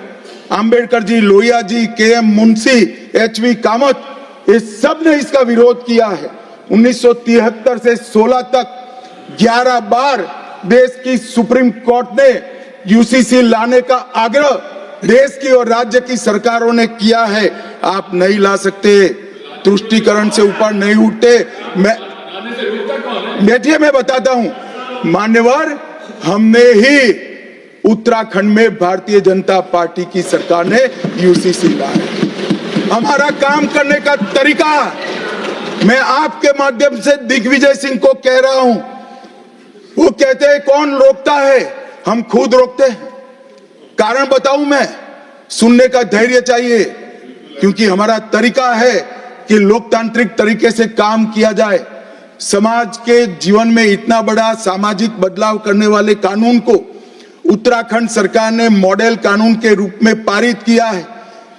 अंबेडकर जी, लोहिया जी, के.एम. मुंशी, एच.वी. कामत, ये सब ने इसका विरोध किया है। 1973 से 16 तक 11 बार देश की सुप्रीम कोर्ट ने यूसीसी लाने का आग्रह देश की और राज्य की सरकारों ने किया है। आप नहीं ला सकते, तुष्टीकरण से ऊपर नहीं उठते। बैठिए, मैं बताता हूं। मान्यवर, हमने ही उत्तराखंड में भारतीय जनता पार्टी की सरकार ने यूसीसी लाया। हमारा काम करने का तरीका, मैं आपके माध्यम से दिग्विजय सिंह को कह रहा हूं। वो कहते हैं कौन रोकता है? हम खुद रोकते हैं। कारण बताऊं मैं? सुनने का धैर्य चाहिए, क्योंकि हमारा तरीका है कि लोकतांत्रिक तरीके से काम किया जाए। समाज के जीवन में इतना बड़ा सामाजिक बदलाव करने वाले कानून को उत्तराखंड सरकार ने मॉडल कानून के रूप में पारित किया है।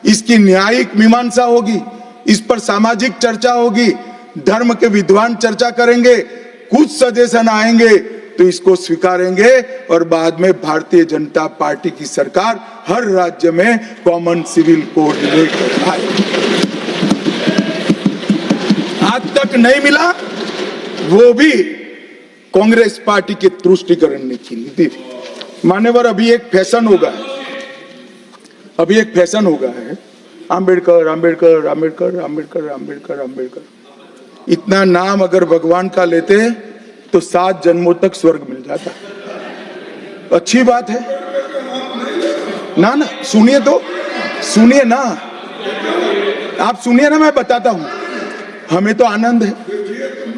इसकी न्यायिक मीमांसा होगी, इस पर सामाजिक चर्चा होगी, धर्म के विद्वान चर्चा करेंगे, कुछ सजेशन आएंगे तो इसको स्वीकारेंगे और बाद में भारतीय जनता पार्टी की सरकार हर राज्य में कॉमन सिविल कोड लेकर आए। आज तक नहीं मिला, वो भी कांग्रेस पार्टी के तुष्टीकरण की नीति थी। मान्यवर, अभी एक फैशन होगा है, आम्बेडकर आम्बेडकर आम्बेडकर आम्बेडकर आम्बेडकर आम्बेडकर। इतना नाम अगर भगवान का लेते तो 7 जन्मों तक स्वर्ग मिल जाता। अच्छी बात है ना? ना सुनिए तो, सुनिए ना, आप सुनिए ना, मैं बताता हूं। हमें तो आनंद है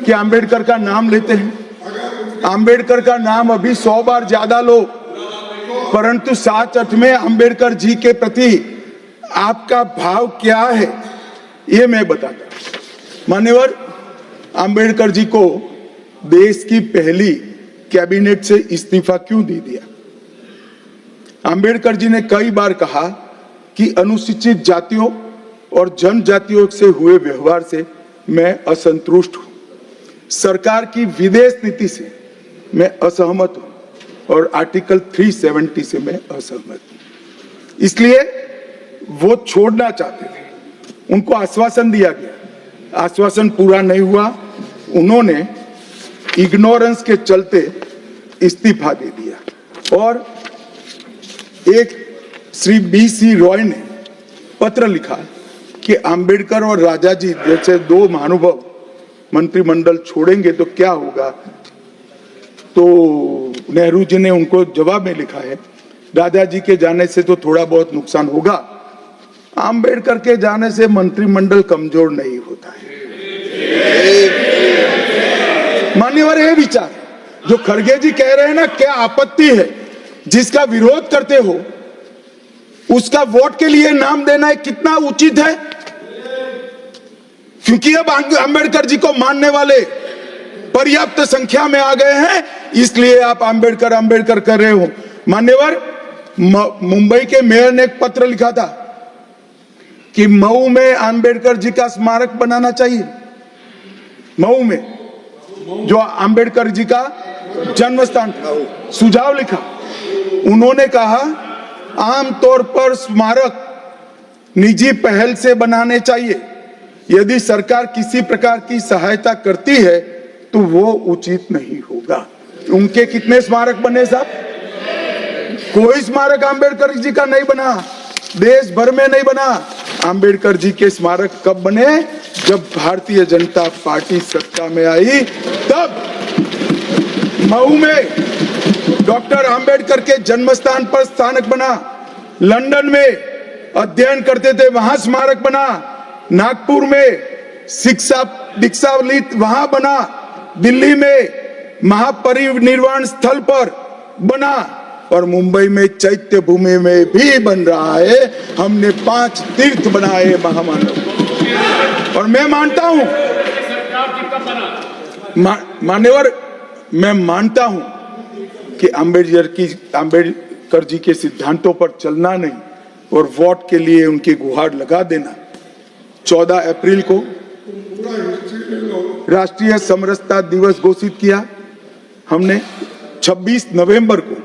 कि आम्बेडकर का नाम लेते हैं। आम्बेडकर का नाम अभी 100 बार ज्यादा लो, परंतु साथ अर्थ में आम्बेडकर जी के प्रति आपका भाव क्या है ये मैं बताता हूं। मान्यवर, आम्बेडकर जी को देश की पहली कैबिनेट से इस्तीफा क्यों दे दिया? आम्बेडकर जी ने कई बार कहा कि अनुसूचित जातियों और जनजातियों से हुए व्यवहार से मैं असंतुष्ट हूं, सरकार की विदेश नीति से मैं असहमत हूं और आर्टिकल 370 से मैं असहमत हूं। इसलिए वो छोड़ना चाहते थे। उनको आश्वासन दिया गया, आश्वासन पूरा नहीं हुआ। उन्होंने इग्नोरेंस के चलते इस्तीफा दे दिया और एक श्री B.C. रॉय ने पत्र लिखा कि आम्बेडकर और राजा जी जैसे 2 महानुभाव मंत्रिमंडल छोड़ेंगे तो क्या होगा। तो नेहरू जी ने उनको जवाब में लिखा है, राजा जी के जाने से तो थोड़ा बहुत नुकसान होगा, आम्बेडकर के जाने से मंत्रिमंडल कमजोर नहीं होता है। मान्यवर, ये विचार जो खड़गे जी कह रहे हैं ना, क्या आपत्ति है? जिसका विरोध करते हो उसका वोट के लिए नाम देना कितना उचित है? क्योंकि अब अंबेडकर जी को मानने वाले पर्याप्त संख्या में आ गए हैं, इसलिए आप अंबेडकर अंबेडकर कर रहे हो। मान्यवर, मुंबई के मेयर ने एक पत्र लिखा था कि मऊ में अंबेडकर जी का स्मारक बनाना चाहिए। मऊ में जो अंबेडकर जी का जन्म स्थान था, सुझाव लिखा। उन्होंने कहा आमतौर पर स्मारक निजी पहल से बनाने चाहिए। यदि सरकार किसी प्रकार की सहायता करती है तो वो उचित नहीं होगा। उनके कितने स्मारक बने साहब? कोई स्मारक आंबेडकर जी का नहीं बना, देश भर में नहीं बना। आंबेडकर जी के स्मारक कब बने? जब भारतीय जनता पार्टी सत्ता में आई, तब मऊ में डॉक्टर आंबेडकर के जन्म स्थान पर स्मारक बना, लंदन में अध्ययन करते थे वहां स्मारक बना, नागपुर में शिक्षा दीक्षावलित वहां बना, दिल्ली में महापरिनिर्वाण स्थल पर बना और मुंबई में चैत्य भूमि में भी बन रहा है। हमने 5 तीर्थ बनाए महामानव। और मैं मानता हूं मान्यवर, मैं मानता हूं कि आंबेडकर जी के सिद्धांतों पर चलना नहीं और वोट के लिए उनकी गुहार लगा देना। 14 अप्रैल को राष्ट्रीय समरसता दिवस घोषित किया हमने, 26 नवंबर को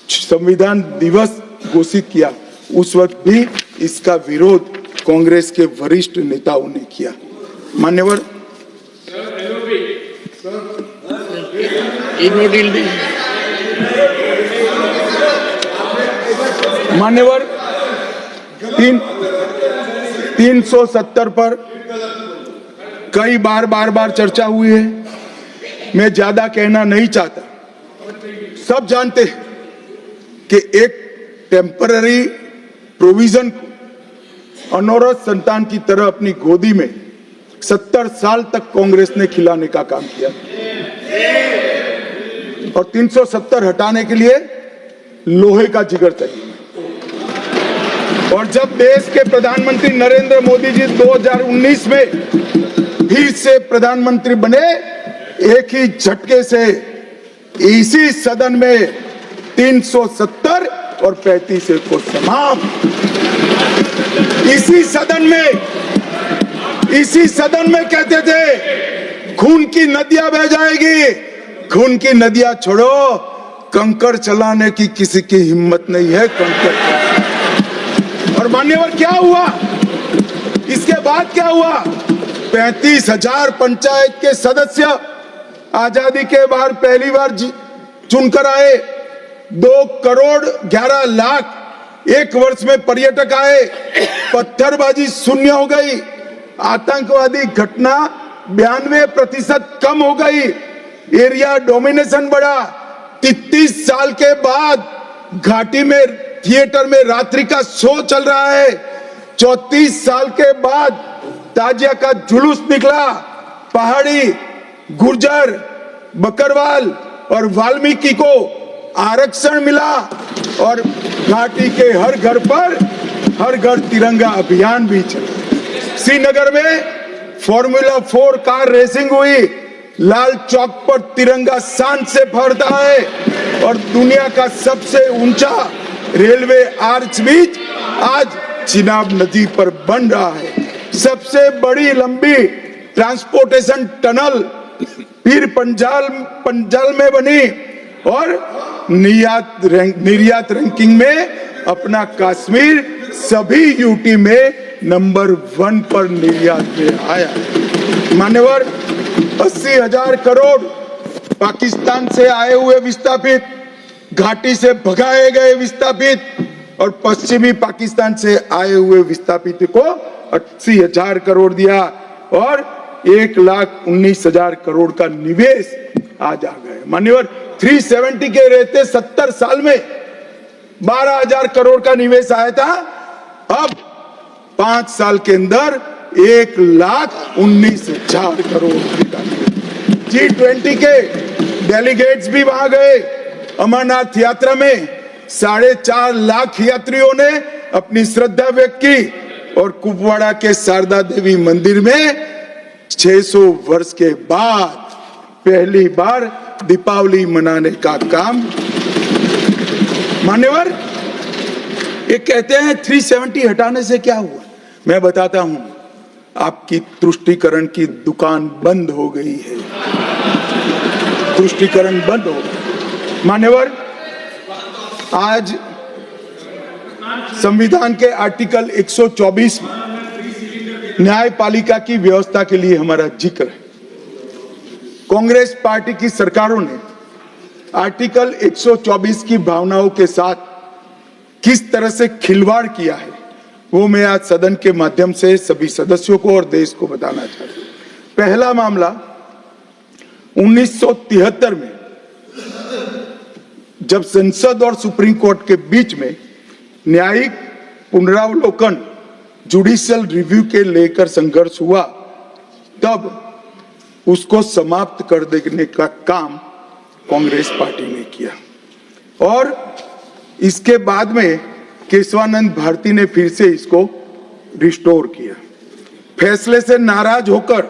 संविधान दिवस घोषित किया। उस वक्त भी इसका विरोध कांग्रेस के वरिष्ठ नेताओं ने किया। मान्यवर, मान्यवर 370 पर कई बार चर्चा हुई है। मैं ज्यादा कहना नहीं चाहता। सब जानते हैं कि एक टेम्पररी प्रोविजन को अनौरत संतान की तरह अपनी गोदी में 70 साल तक कांग्रेस ने खिलाने का काम किया और 370 हटाने के लिए लोहे का जिगर चाहिए। और जब देश के प्रधानमंत्री नरेंद्र मोदी जी 2019 में फिर से प्रधानमंत्री बने, एक ही झटके से इसी सदन में 370 और 35 को समाप्त। इसी सदन में कहते थे खून की नदियां बह जाएगी। खून की नदियां छोड़ो, कंकड़ चलाने की किसी की हिम्मत नहीं है। कंकड़। और मान्यवर क्या हुआ? इसके बाद क्या हुआ? 35,000 पंचायत के सदस्य आजादी के बाद पहली बार चुनकर आए। 2 करोड़ 11 लाख एक वर्ष में पर्यटक आए। पत्थरबाजी शून्य हो गई। आतंकवादी घटना 92% कम हो गई। एरिया डोमिनेशन बढ़ा। 33 साल के बाद घाटी में थिएटर में रात्रि का शो चल रहा है। 34 साल के बाद ताजिया का जुलूस निकला। पहाड़ी, गुर्जर, बकरवाल और वाल्मीकि को आरक्षण मिला और घाटी के हर घर तिरंगा अभियान भी चला। श्रीनगर में फॉर्मूला 4 कार रेसिंग हुई। लाल चौक पर तिरंगा शान से फहरता है और दुनिया का सबसे ऊंचा रेलवे आर्च ब्रिज आज चिनाब नदी पर बन रहा है। सबसे बड़ी लंबी ट्रांसपोर्टेशन टनल फिर पंजाल में बनी और निर्यात रैंकिंग में अपना कश्मीर सभी यूटी में नंबर 1 पर निर्यात में आया। मान्यवर 80,000 करोड़ पाकिस्तान से आए हुए विस्थापित, घाटी से भगाए गए विस्थापित और पश्चिमी पाकिस्तान से आए हुए विस्थापित को 80,000 करोड़ दिया और 1,19,000 करोड़ का निवेश आज आ गए। मान्यवर 370 के रहते 70 साल में 12,000 करोड़ का निवेश आया था। अब 5 साल के अंदर 1,19,000 करोड़ का। G20 के डेलीगेट्स भी वहां गए। अमरनाथ यात्रा में 4.5 लाख यात्रियों ने अपनी श्रद्धा व्यक्त की और कुपवाड़ा के शारदा देवी मंदिर में 600 वर्ष के बाद पहली बार दीपावली मनाने का काम। मान्यवर ये कहते हैं 370 हटाने से क्या हुआ? मैं बताता हूं, आपकी तुष्टीकरण की दुकान बंद हो गई है। तुष्टीकरण बंद हो गई। मान्यवर आज संविधान के आर्टिकल 124 में न्यायपालिका की व्यवस्था के लिए हमारा जिक्र है। कांग्रेस पार्टी की सरकारों ने आर्टिकल 124 की भावनाओं के साथ किस तरह से खिलवाड़ किया है वो मैं आज सदन के माध्यम से सभी सदस्यों को और देश को बताना चाहता हूं। पहला मामला 1973 में जब संसद और सुप्रीम कोर्ट के बीच में न्यायिक पुनरावलोकन जुडिशियल रिव्यू के लेकर संघर्ष हुआ, तब उसको समाप्त कर देने का काम कांग्रेस पार्टी ने किया और इसके बाद में केशवानंद भारती ने फिर से इसको रिस्टोर किया। फैसले से नाराज होकर,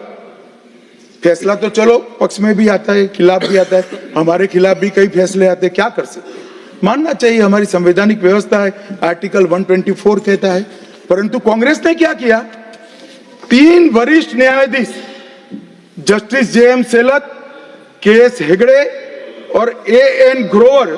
फैसला तो चलो पक्ष में भी आता है, खिलाफ भी आता है, हमारे खिलाफ भी कई फैसले आते हैं, क्या कर सकते हैं, मानना चाहिए, हमारी संवैधानिक व्यवस्था है, आर्टिकल 124 कहता है। परंतु कांग्रेस ने क्या किया, 3 वरिष्ठ न्यायाधीश जस्टिस JM सेलत, KS हेगड़े और AN ग्रोवर,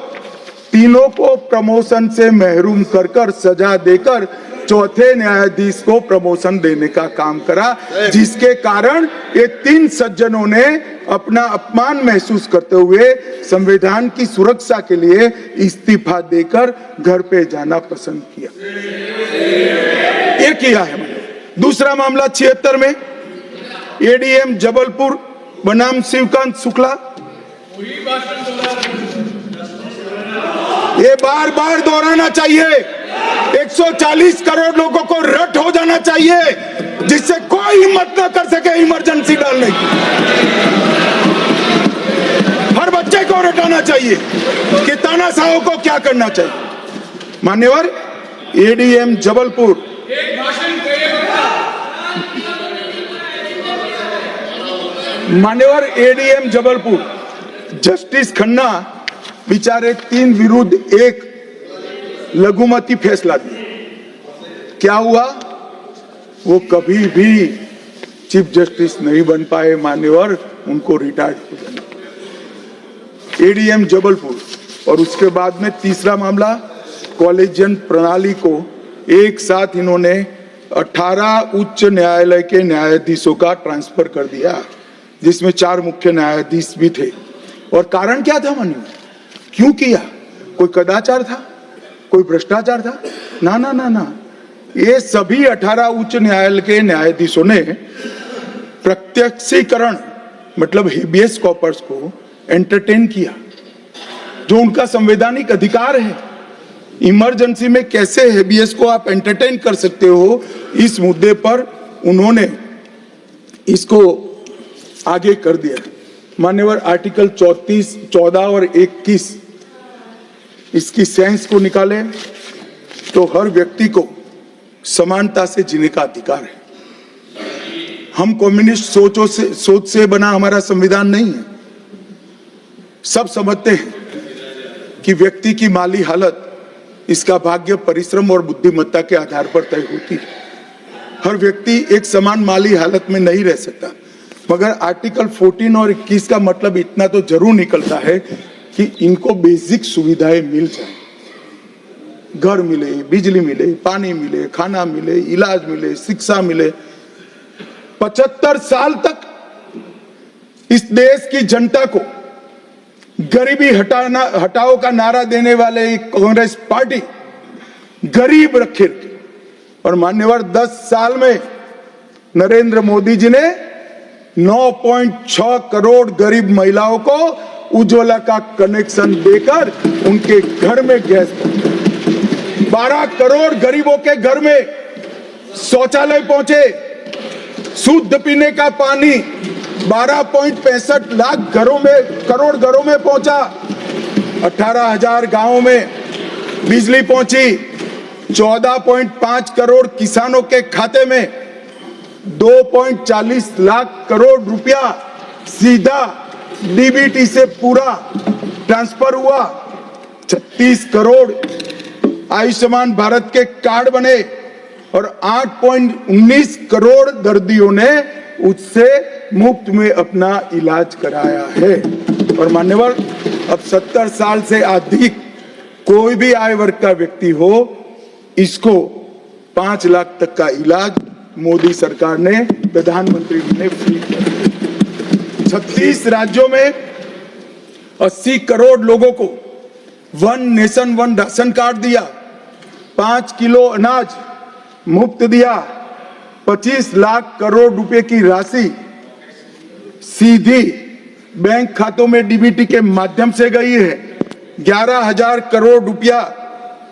तीनों को प्रमोशन से महरूम कर सजा देकर चौथे न्यायाधीश को प्रमोशन देने का काम करा, जिसके कारण ये 3 सज्जनों ने अपना अपमान महसूस करते हुए संविधान की सुरक्षा के लिए इस्तीफा देकर घर पे जाना पसंद किया। ये किया है मैंने। दूसरा मामला 76 में ADM जबलपुर बनाम शिवकांत शुक्ला, ये बार बार दोहराना चाहिए, 140 करोड़ लोगों को रट हो जाना चाहिए जिससे कोई हिम्मत ना कर सके इमरजेंसी डालने की। हर बच्चे को रटाना चाहिए कि तानाशाहों को क्या करना चाहिए। मान्यवर ADM जबलपुर, मान्यवर ADM जबलपुर जस्टिस खन्ना बेचारे 3 विरुद्ध 1 लघुमती फैसला दिया। क्या हुआ, वो कभी भी चीफ जस्टिस नहीं बन पाए मान्यवर, उनको रिटायर्ड हो जाना। ADM जबलपुर और उसके बाद में तीसरा मामला कॉलेजियन प्रणाली को एक साथ इन्होंने 18 उच्च न्यायालय के न्यायाधीशों का ट्रांसफर कर दिया, जिसमें 4 मुख्य न्यायाधीश भी थे। और कारण क्या था मान्यवर, क्यों किया, कोई कदाचार था, कोई भ्रष्टाचार था? ना ना ना ना, ये सभी 18 उच्च न्यायालय के न्यायाधीशों ने प्रत्यक्षीकरण मतलब हेबियस कॉर्पस को एंटरटेन किया, जो उनका संवैधानिक अधिकार है। इमरजेंसी में कैसे हेबियस को आप एंटरटेन कर सकते हो, इस मुद्दे पर उन्होंने इसको आगे कर दिया। मान्यवर आर्टिकल 34, 14 और 21 इसकी सेंस को निकाले तो हर व्यक्ति को समानता से जीने का अधिकार है। हम कम्युनिस्ट सोच से बना हमारा संविधान नहीं है। सब समझते हैं कि व्यक्ति की माली हालत इसका भाग्य, परिश्रम और बुद्धिमत्ता के आधार पर तय होती है। हर व्यक्ति एक समान माली हालत में नहीं रह सकता, मगर आर्टिकल 14 और 21 का मतलब इतना तो जरूर निकलता है कि इनको बेसिक सुविधाएं मिल जाए, घर मिले, बिजली मिले, पानी मिले, खाना मिले, इलाज मिले, शिक्षा मिले। 75 साल तक इस देश की जनता को गरीबी हटाओ का नारा देने वाले कांग्रेस पार्टी गरीब रखे। और मान्यवर 10 साल में नरेंद्र मोदी जी ने 9.6 करोड़ गरीब महिलाओं को उज्ज्वला का कनेक्शन देकर उनके घर में गैस पहुंचा। 12 करोड़ गरीबों के घर में शौचालय पहुंचे, शुद्ध पीने का पानी 12.65 लाख करोड़ घरों में पहुंचा, 18,000 गांवों में बिजली पहुंची, 14.5 करोड़ किसानों के खाते में 2.40 लाख करोड़ रुपया सीधा DBT से पूरा ट्रांसफर हुआ, 36 करोड़ आयुष्मान भारत के कार्ड बने और 8.19 करोड़ दर्दियों ने उससे मुफ्त में अपना इलाज कराया है। और मान्यवर अब 70 साल से अधिक कोई भी आय वर्ग का व्यक्ति हो, इसको 5 लाख तक का इलाज मोदी सरकार ने, प्रधानमंत्री जी ने फ्री कर दिया। 36 राज्यों में 80 करोड़ लोगों को one nation one ration card दिया, 5 किलो अनाज मुफ्त दिया, 25 लाख करोड़ रुपए की राशि सीधी बैंक खातों में डीबीटी के माध्यम से गई है। 11,000 करोड़ रुपया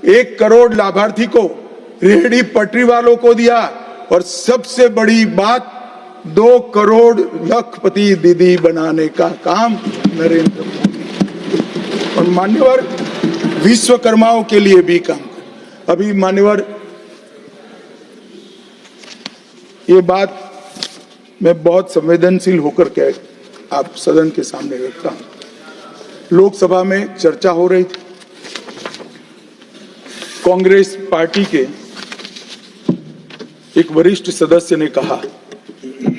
1 करोड़ लाभार्थी को, रेहड़ी पटरी वालों को दिया, और सबसे बड़ी बात 2 करोड़ लखपति दीदी बनाने का काम नरेंद्र मोदी। और मान्यवर विश्वकर्माओं के लिए भी काम कर। अभी मान्यवर ये बात मैं बहुत संवेदनशील होकर के आप सदन के सामने रखता हूं। लोकसभा में चर्चा हो रही थी, कांग्रेस पार्टी के एक वरिष्ठ सदस्य ने कहा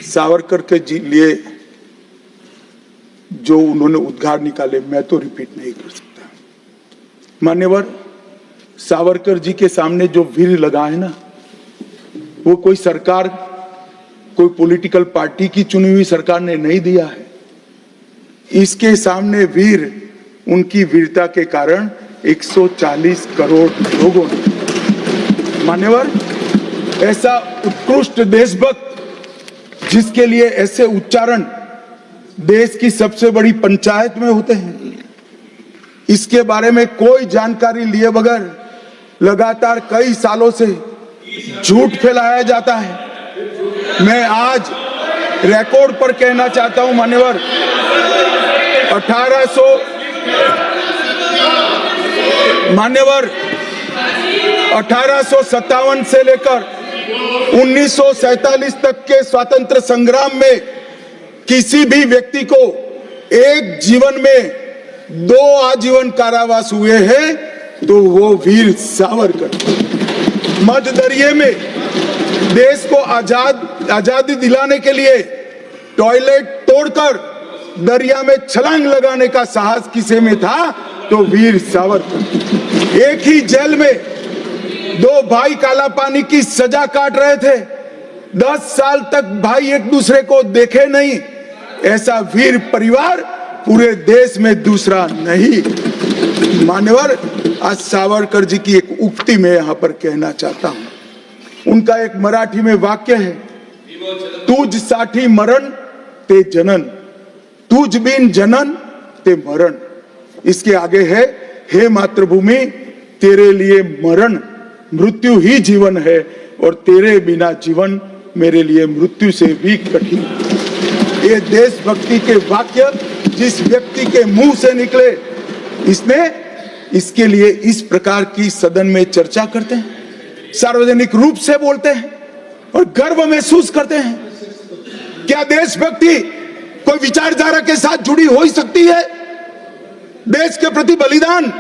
सावरकर के लिए जो उन्होंने उद्गार निकाले मैं तो रिपीट नहीं कर सकता। मान्यवर, सावरकर जी के सामने जो वीर लगा है ना, वो कोई सरकार, कोई पॉलिटिकल पार्टी की चुनी हुई सरकार ने नहीं दिया है। इसके सामने वीर उनकी वीरता के कारण 140 करोड़ लोगों ने। मान्यवर, ऐसा उत्कृष्ट देशभक्त जिसके लिए ऐसे उच्चारण देश की सबसे बड़ी पंचायत में होते हैं, इसके बारे में कोई जानकारी लिए बगैर लगातार कई सालों से झूठ फैलाया जाता है। मैं आज रिकॉर्ड पर कहना चाहता हूं मान्यवर, 1857 से लेकर 1947 तक के स्वतंत्र संग्राम में किसी भी व्यक्ति को एक जीवन में 2 आजीवन कारावास हुए हैं तो वो वीर सावरकर। मध्य दरिये में देश को आजादी दिलाने के लिए टॉयलेट तोड़कर दरिया में छलांग लगाने का साहस किसे में था तो वीर सावरकर। एक ही जेल में 2 भाई काला पानी की सजा काट रहे थे, 10 साल तक भाई एक दूसरे को देखे नहीं। ऐसा वीर परिवार पूरे देश में दूसरा नहीं। मान्यवर, आज सावरकर जी की एक उक्ति में यहां पर कहना चाहता हूं। उनका एक मराठी में वाक्य है, तुझ साठी मरण ते जनन, तुझ बिन जनन ते मरण। इसके आगे है, हे मातृभूमि तेरे लिए मरण मृत्यु ही जीवन है और तेरे बिना जीवन मेरे लिए मृत्यु से भी कठिन। ये देशभक्ति के वाक्य जिस व्यक्ति के मुंह से निकले, इसके लिए इस प्रकार की सदन में चर्चा करते हैं, सार्वजनिक रूप से बोलते हैं और गर्व महसूस करते हैं। क्या देशभक्ति कोई विचारधारा के साथ जुड़ी हो ही सकती है? देश के प्रति बलिदान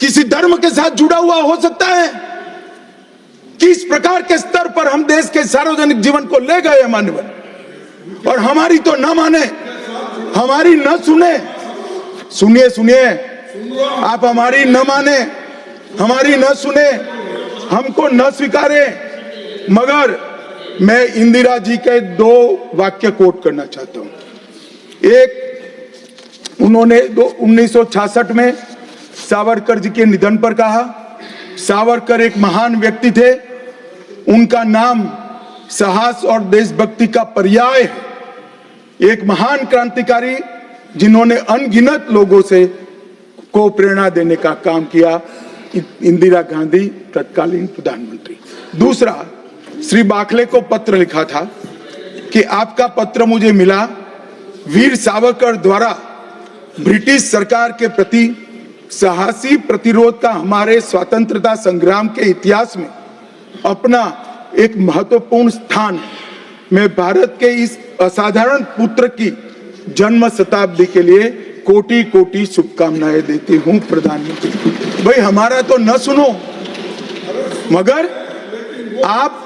किसी धर्म के साथ जुड़ा हुआ हो सकता है? किस प्रकार के स्तर पर हम देश के सार्वजनिक जीवन को ले गए मान्यवर, और हमारी तो न माने, हमारी न सुने। सुनिए सुनिए, आप हमारी न माने, हमारी न सुने, हमको न स्वीकारे, मगर मैं इंदिरा जी के 2 वाक्य कोट करना चाहता हूं। एक, उन्होंने 1966 में सावरकर जी के निधन पर कहा, सावरकर एक महान व्यक्ति थे, उनका नाम साहस और देशभक्ति का पर्याय है। एक महान क्रांतिकारी जिन्होंने अनगिनत लोगों से को प्रेरणा देने का काम किया, इंदिरा गांधी तत्कालीन प्रधानमंत्री। दूसरा, श्री बाखले को पत्र लिखा था कि आपका पत्र मुझे मिला, वीर सावरकर द्वारा ब्रिटिश सरकार के प्रति साहसी प्रतिरोध का हमारे स्वतंत्रता संग्राम के इतिहास में अपना एक महत्वपूर्ण स्थान। मैं भारत के इस असाधारण पुत्र की जन्म शताब्दी के लिए कोटि कोटि शुभकामनाएं देती हूं प्रधानमंत्री। भाई हमारा तो न सुनो, मगर आप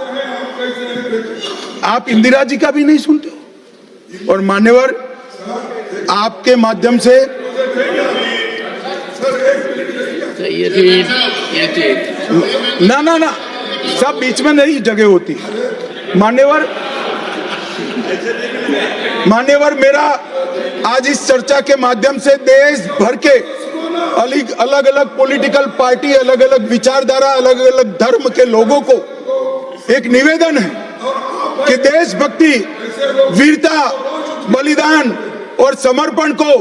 इंदिरा जी का भी नहीं सुनते हो। और मान्यवर, आपके माध्यम से ना ना ना, सब बीच में नहीं जगह होती। मान्यवर, मेरा आज इस चर्चा के माध्यम से देश भर के अलग अलग पॉलिटिकल पार्टी, अलग अलग विचारधारा, अलग अलग धर्म के लोगों को एक निवेदन है कि देशभक्ति, वीरता, बलिदान और समर्पण को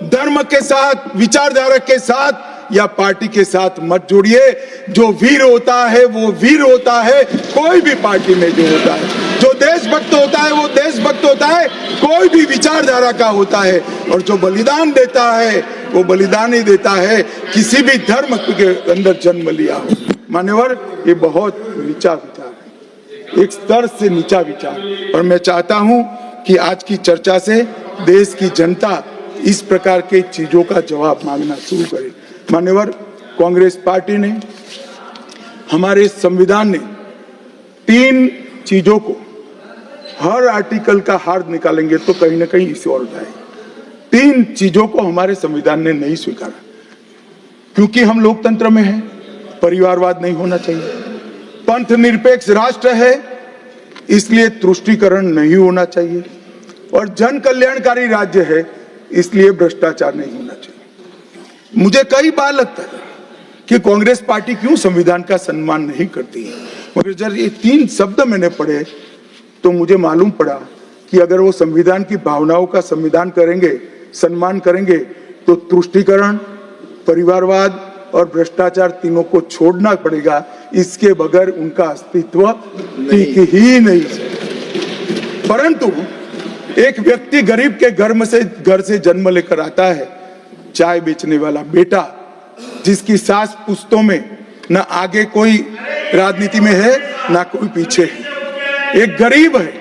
धर्म के साथ, विचारधारा के साथ या पार्टी के साथ मत जोड़िए। जो वीर होता है वो वीर होता है, कोई भी पार्टी में जो होता है। जो देशभक्त होता है वो देशभक्त होता है, कोई भी विचारधारा का होता है। और जो बलिदान देता है वो बलिदान ही देता है, किसी भी धर्म के अंदर जन्म लिया हो। मान्यवर, ये बहुत नीचा विचार है, एक स्तर से नीचा विचार। और मैं चाहता हूं कि आज की चर्चा से देश की जनता इस प्रकार के चीजों का जवाब मांगना शुरू करे। मान्यवर, कांग्रेस पार्टी ने, हमारे संविधान ने 3 चीजों को, हर आर्टिकल का हार्द निकालेंगे तो कहीं ना कहीं इसे और जाए। 3 चीजों को हमारे संविधान ने नहीं स्वीकारा, क्योंकि हम लोकतंत्र में हैं, परिवारवाद नहीं होना चाहिए, पंथ निरपेक्ष राष्ट्र है इसलिए तुष्टीकरण नहीं होना चाहिए, और जन कल्याणकारी राज्य है इसलिए भ्रष्टाचार नहीं होना चाहिए। मुझे कई बार लगता है कि कांग्रेस पार्टी क्यों संविधान का सम्मान नहीं करती है, मगर जब ये 3 शब्द मैंने पढ़े तो मुझे मालूम पड़ा कि अगर वो संविधान की भावनाओं का संविधान करेंगे, सम्मान करेंगे, तो तुष्टीकरण, परिवारवाद और भ्रष्टाचार तीनों को छोड़ना पड़ेगा। इसके बगैर उनका अस्तित्व टिक ही नहीं। परंतु एक व्यक्ति गरीब के घर से जन्म लेकर आता है, चाय बेचने वाला बेटा, जिसकी सास पुश्तों में न आगे कोई राजनीति में है ना कोई पीछे है, एक गरीब है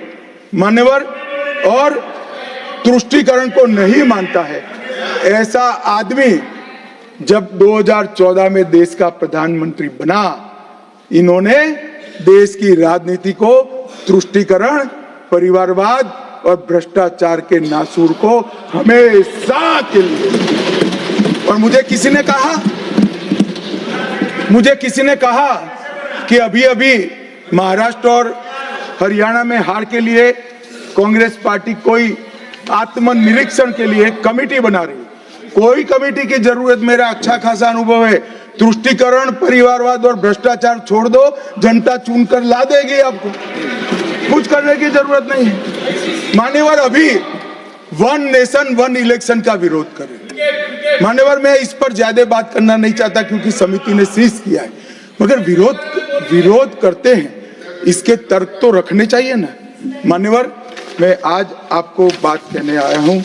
मान्यवर, और तुष्टीकरण को नहीं मानता है। ऐसा आदमी जब 2014 में देश का प्रधानमंत्री बना, इन्होंने देश की राजनीति को तुष्टीकरण, परिवारवाद और भ्रष्टाचार के नासूर को हमेशा के लिए। और मुझे किसी ने कहा कि अभी महाराष्ट्र और हरियाणा में हार के लिए कांग्रेस पार्टी कोई आत्मनिरीक्षण के लिए कमेटी बना रही। कोई कमेटी की जरूरत, मेरा अच्छा खासा अनुभव है। तुष्टीकरण, परिवारवाद और भ्रष्टाचार छोड़ दो, जनता चुनकर ला देगी आपको, कुछ करने की जरूरत नहीं है। मान्यवर, अभी 1 नेशन 1 इलेक्शन का विरोध करें। मान्यवर, मैं इस पर ज्यादा बात करना नहीं चाहता क्योंकि समिति ने शीश किया है, मगर विरोध करते हैं, इसके तर्क तो रखने चाहिए ना। मान्यवर, मैं आज आपको बात कहने आया हूं।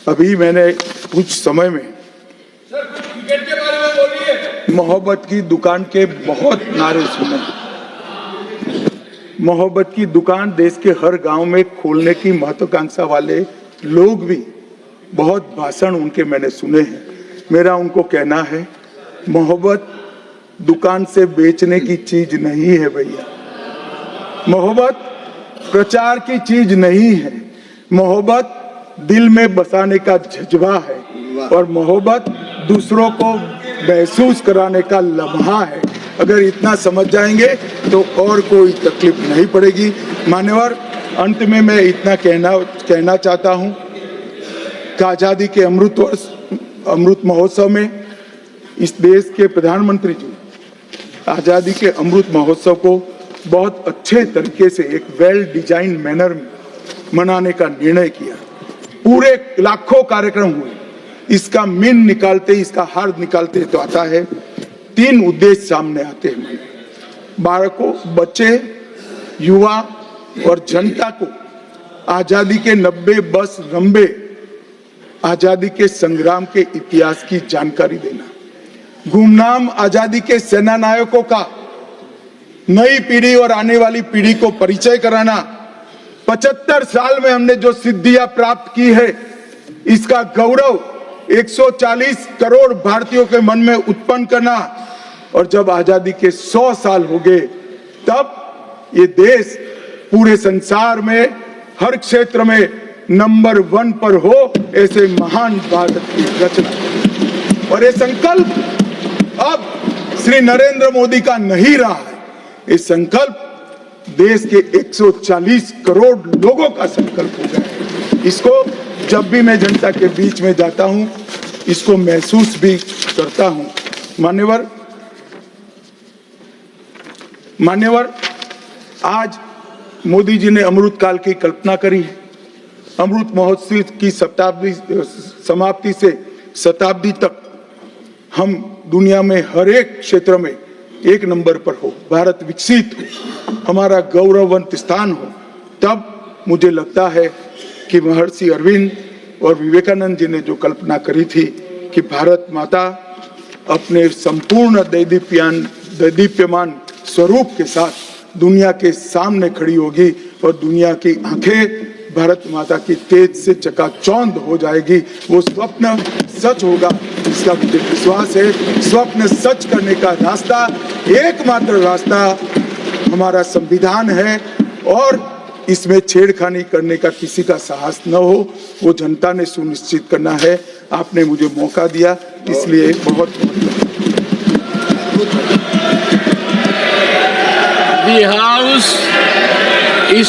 अभी मैंने कुछ समय में मोहब्बत की दुकान के बहुत नारे सुने। मोहब्बत की दुकान देश के हर गांव में खोलने की महत्वाकांक्षा वाले लोग भी, बहुत भाषण उनके मैंने सुने हैं। मेरा उनको कहना है, मोहब्बत दुकान से बेचने की चीज नहीं है भैया। मोहब्बत प्रचार की चीज नहीं है। मोहब्बत दिल में बसाने का जज्बा है, और मोहब्बत दूसरों को महसूस कराने का लम्हा है। अगर इतना समझ जाएंगे तो और कोई तकलीफ नहीं पड़ेगी। मान्यवर, अंत में मैं इतना कहना चाहता हूं कि आजादी के अमृत महोत्सव में इस देश के प्रधानमंत्री जी आजादी के अमृत महोत्सव को बहुत अच्छे तरीके से एक वेल डिजाइन मैनर में मनाने का निर्णय किया। पूरे लाखों कार्यक्रम हुए। इसका मीन निकालते, इसका हार्द निकालते तो आता है 3 उद्देश्य सामने आते हैं। बालकों, बच्चे, युवा और जनता को आजादी के 90 वर्ष लंबे आजादी के संग्राम के इतिहास की जानकारी देना। गुमनाम आजादी के सेना नायकों का नई पीढ़ी और आने वाली पीढ़ी को परिचय कराना। 75 साल में हमने जो सिद्धियां प्राप्त की है, इसका गौरव 140 करोड़ भारतीयों के मन में उत्पन्न करना। और जब आजादी के 100 साल हो गए, तब ये देश पूरे संसार में हर क्षेत्र में नंबर 1 पर हो, ऐसे महान भारत की रचना। और ये संकल्प अब श्री नरेंद्र मोदी का नहीं रहा है। ये संकल्प देश के 140 करोड़ लोगों का संकल्प हो गया है। इसको जब भी मैं जनता के बीच में जाता हूं, इसको महसूस भी करता हूं। मान्यवर, आज मोदी जी ने अमृत काल की कल्पना करी है। अमृत महोत्सव की समाप्ति से शताब्दी तक हम दुनिया में हर एक क्षेत्र में एक नंबर पर हो, भारत विकसित हो, हमारा गौरववंत स्थान हो। तब मुझे लगता है कि महर्षि अरविंद और विवेकानंद जी ने जो कल्पना करी थी कि भारत माता अपने संपूर्ण दैदीप्यमान स्वरूप के साथ दुनिया के सामने खड़ी होगी और दुनिया की आंखें भारत माता की तेज से चकाचौंध हो जाएगी। वो स्वप्न सच होगा, इसका मुझे विश्वास है। स्वप्न सच करने का रास्ता, एकमात्र रास्ता हमारा संविधान है और इसमें छेड़खानी करने का किसी का साहस न हो, वो जनता ने सुनिश्चित करना है। आपने मुझे मौका दिया, इसलिए बहुत The House is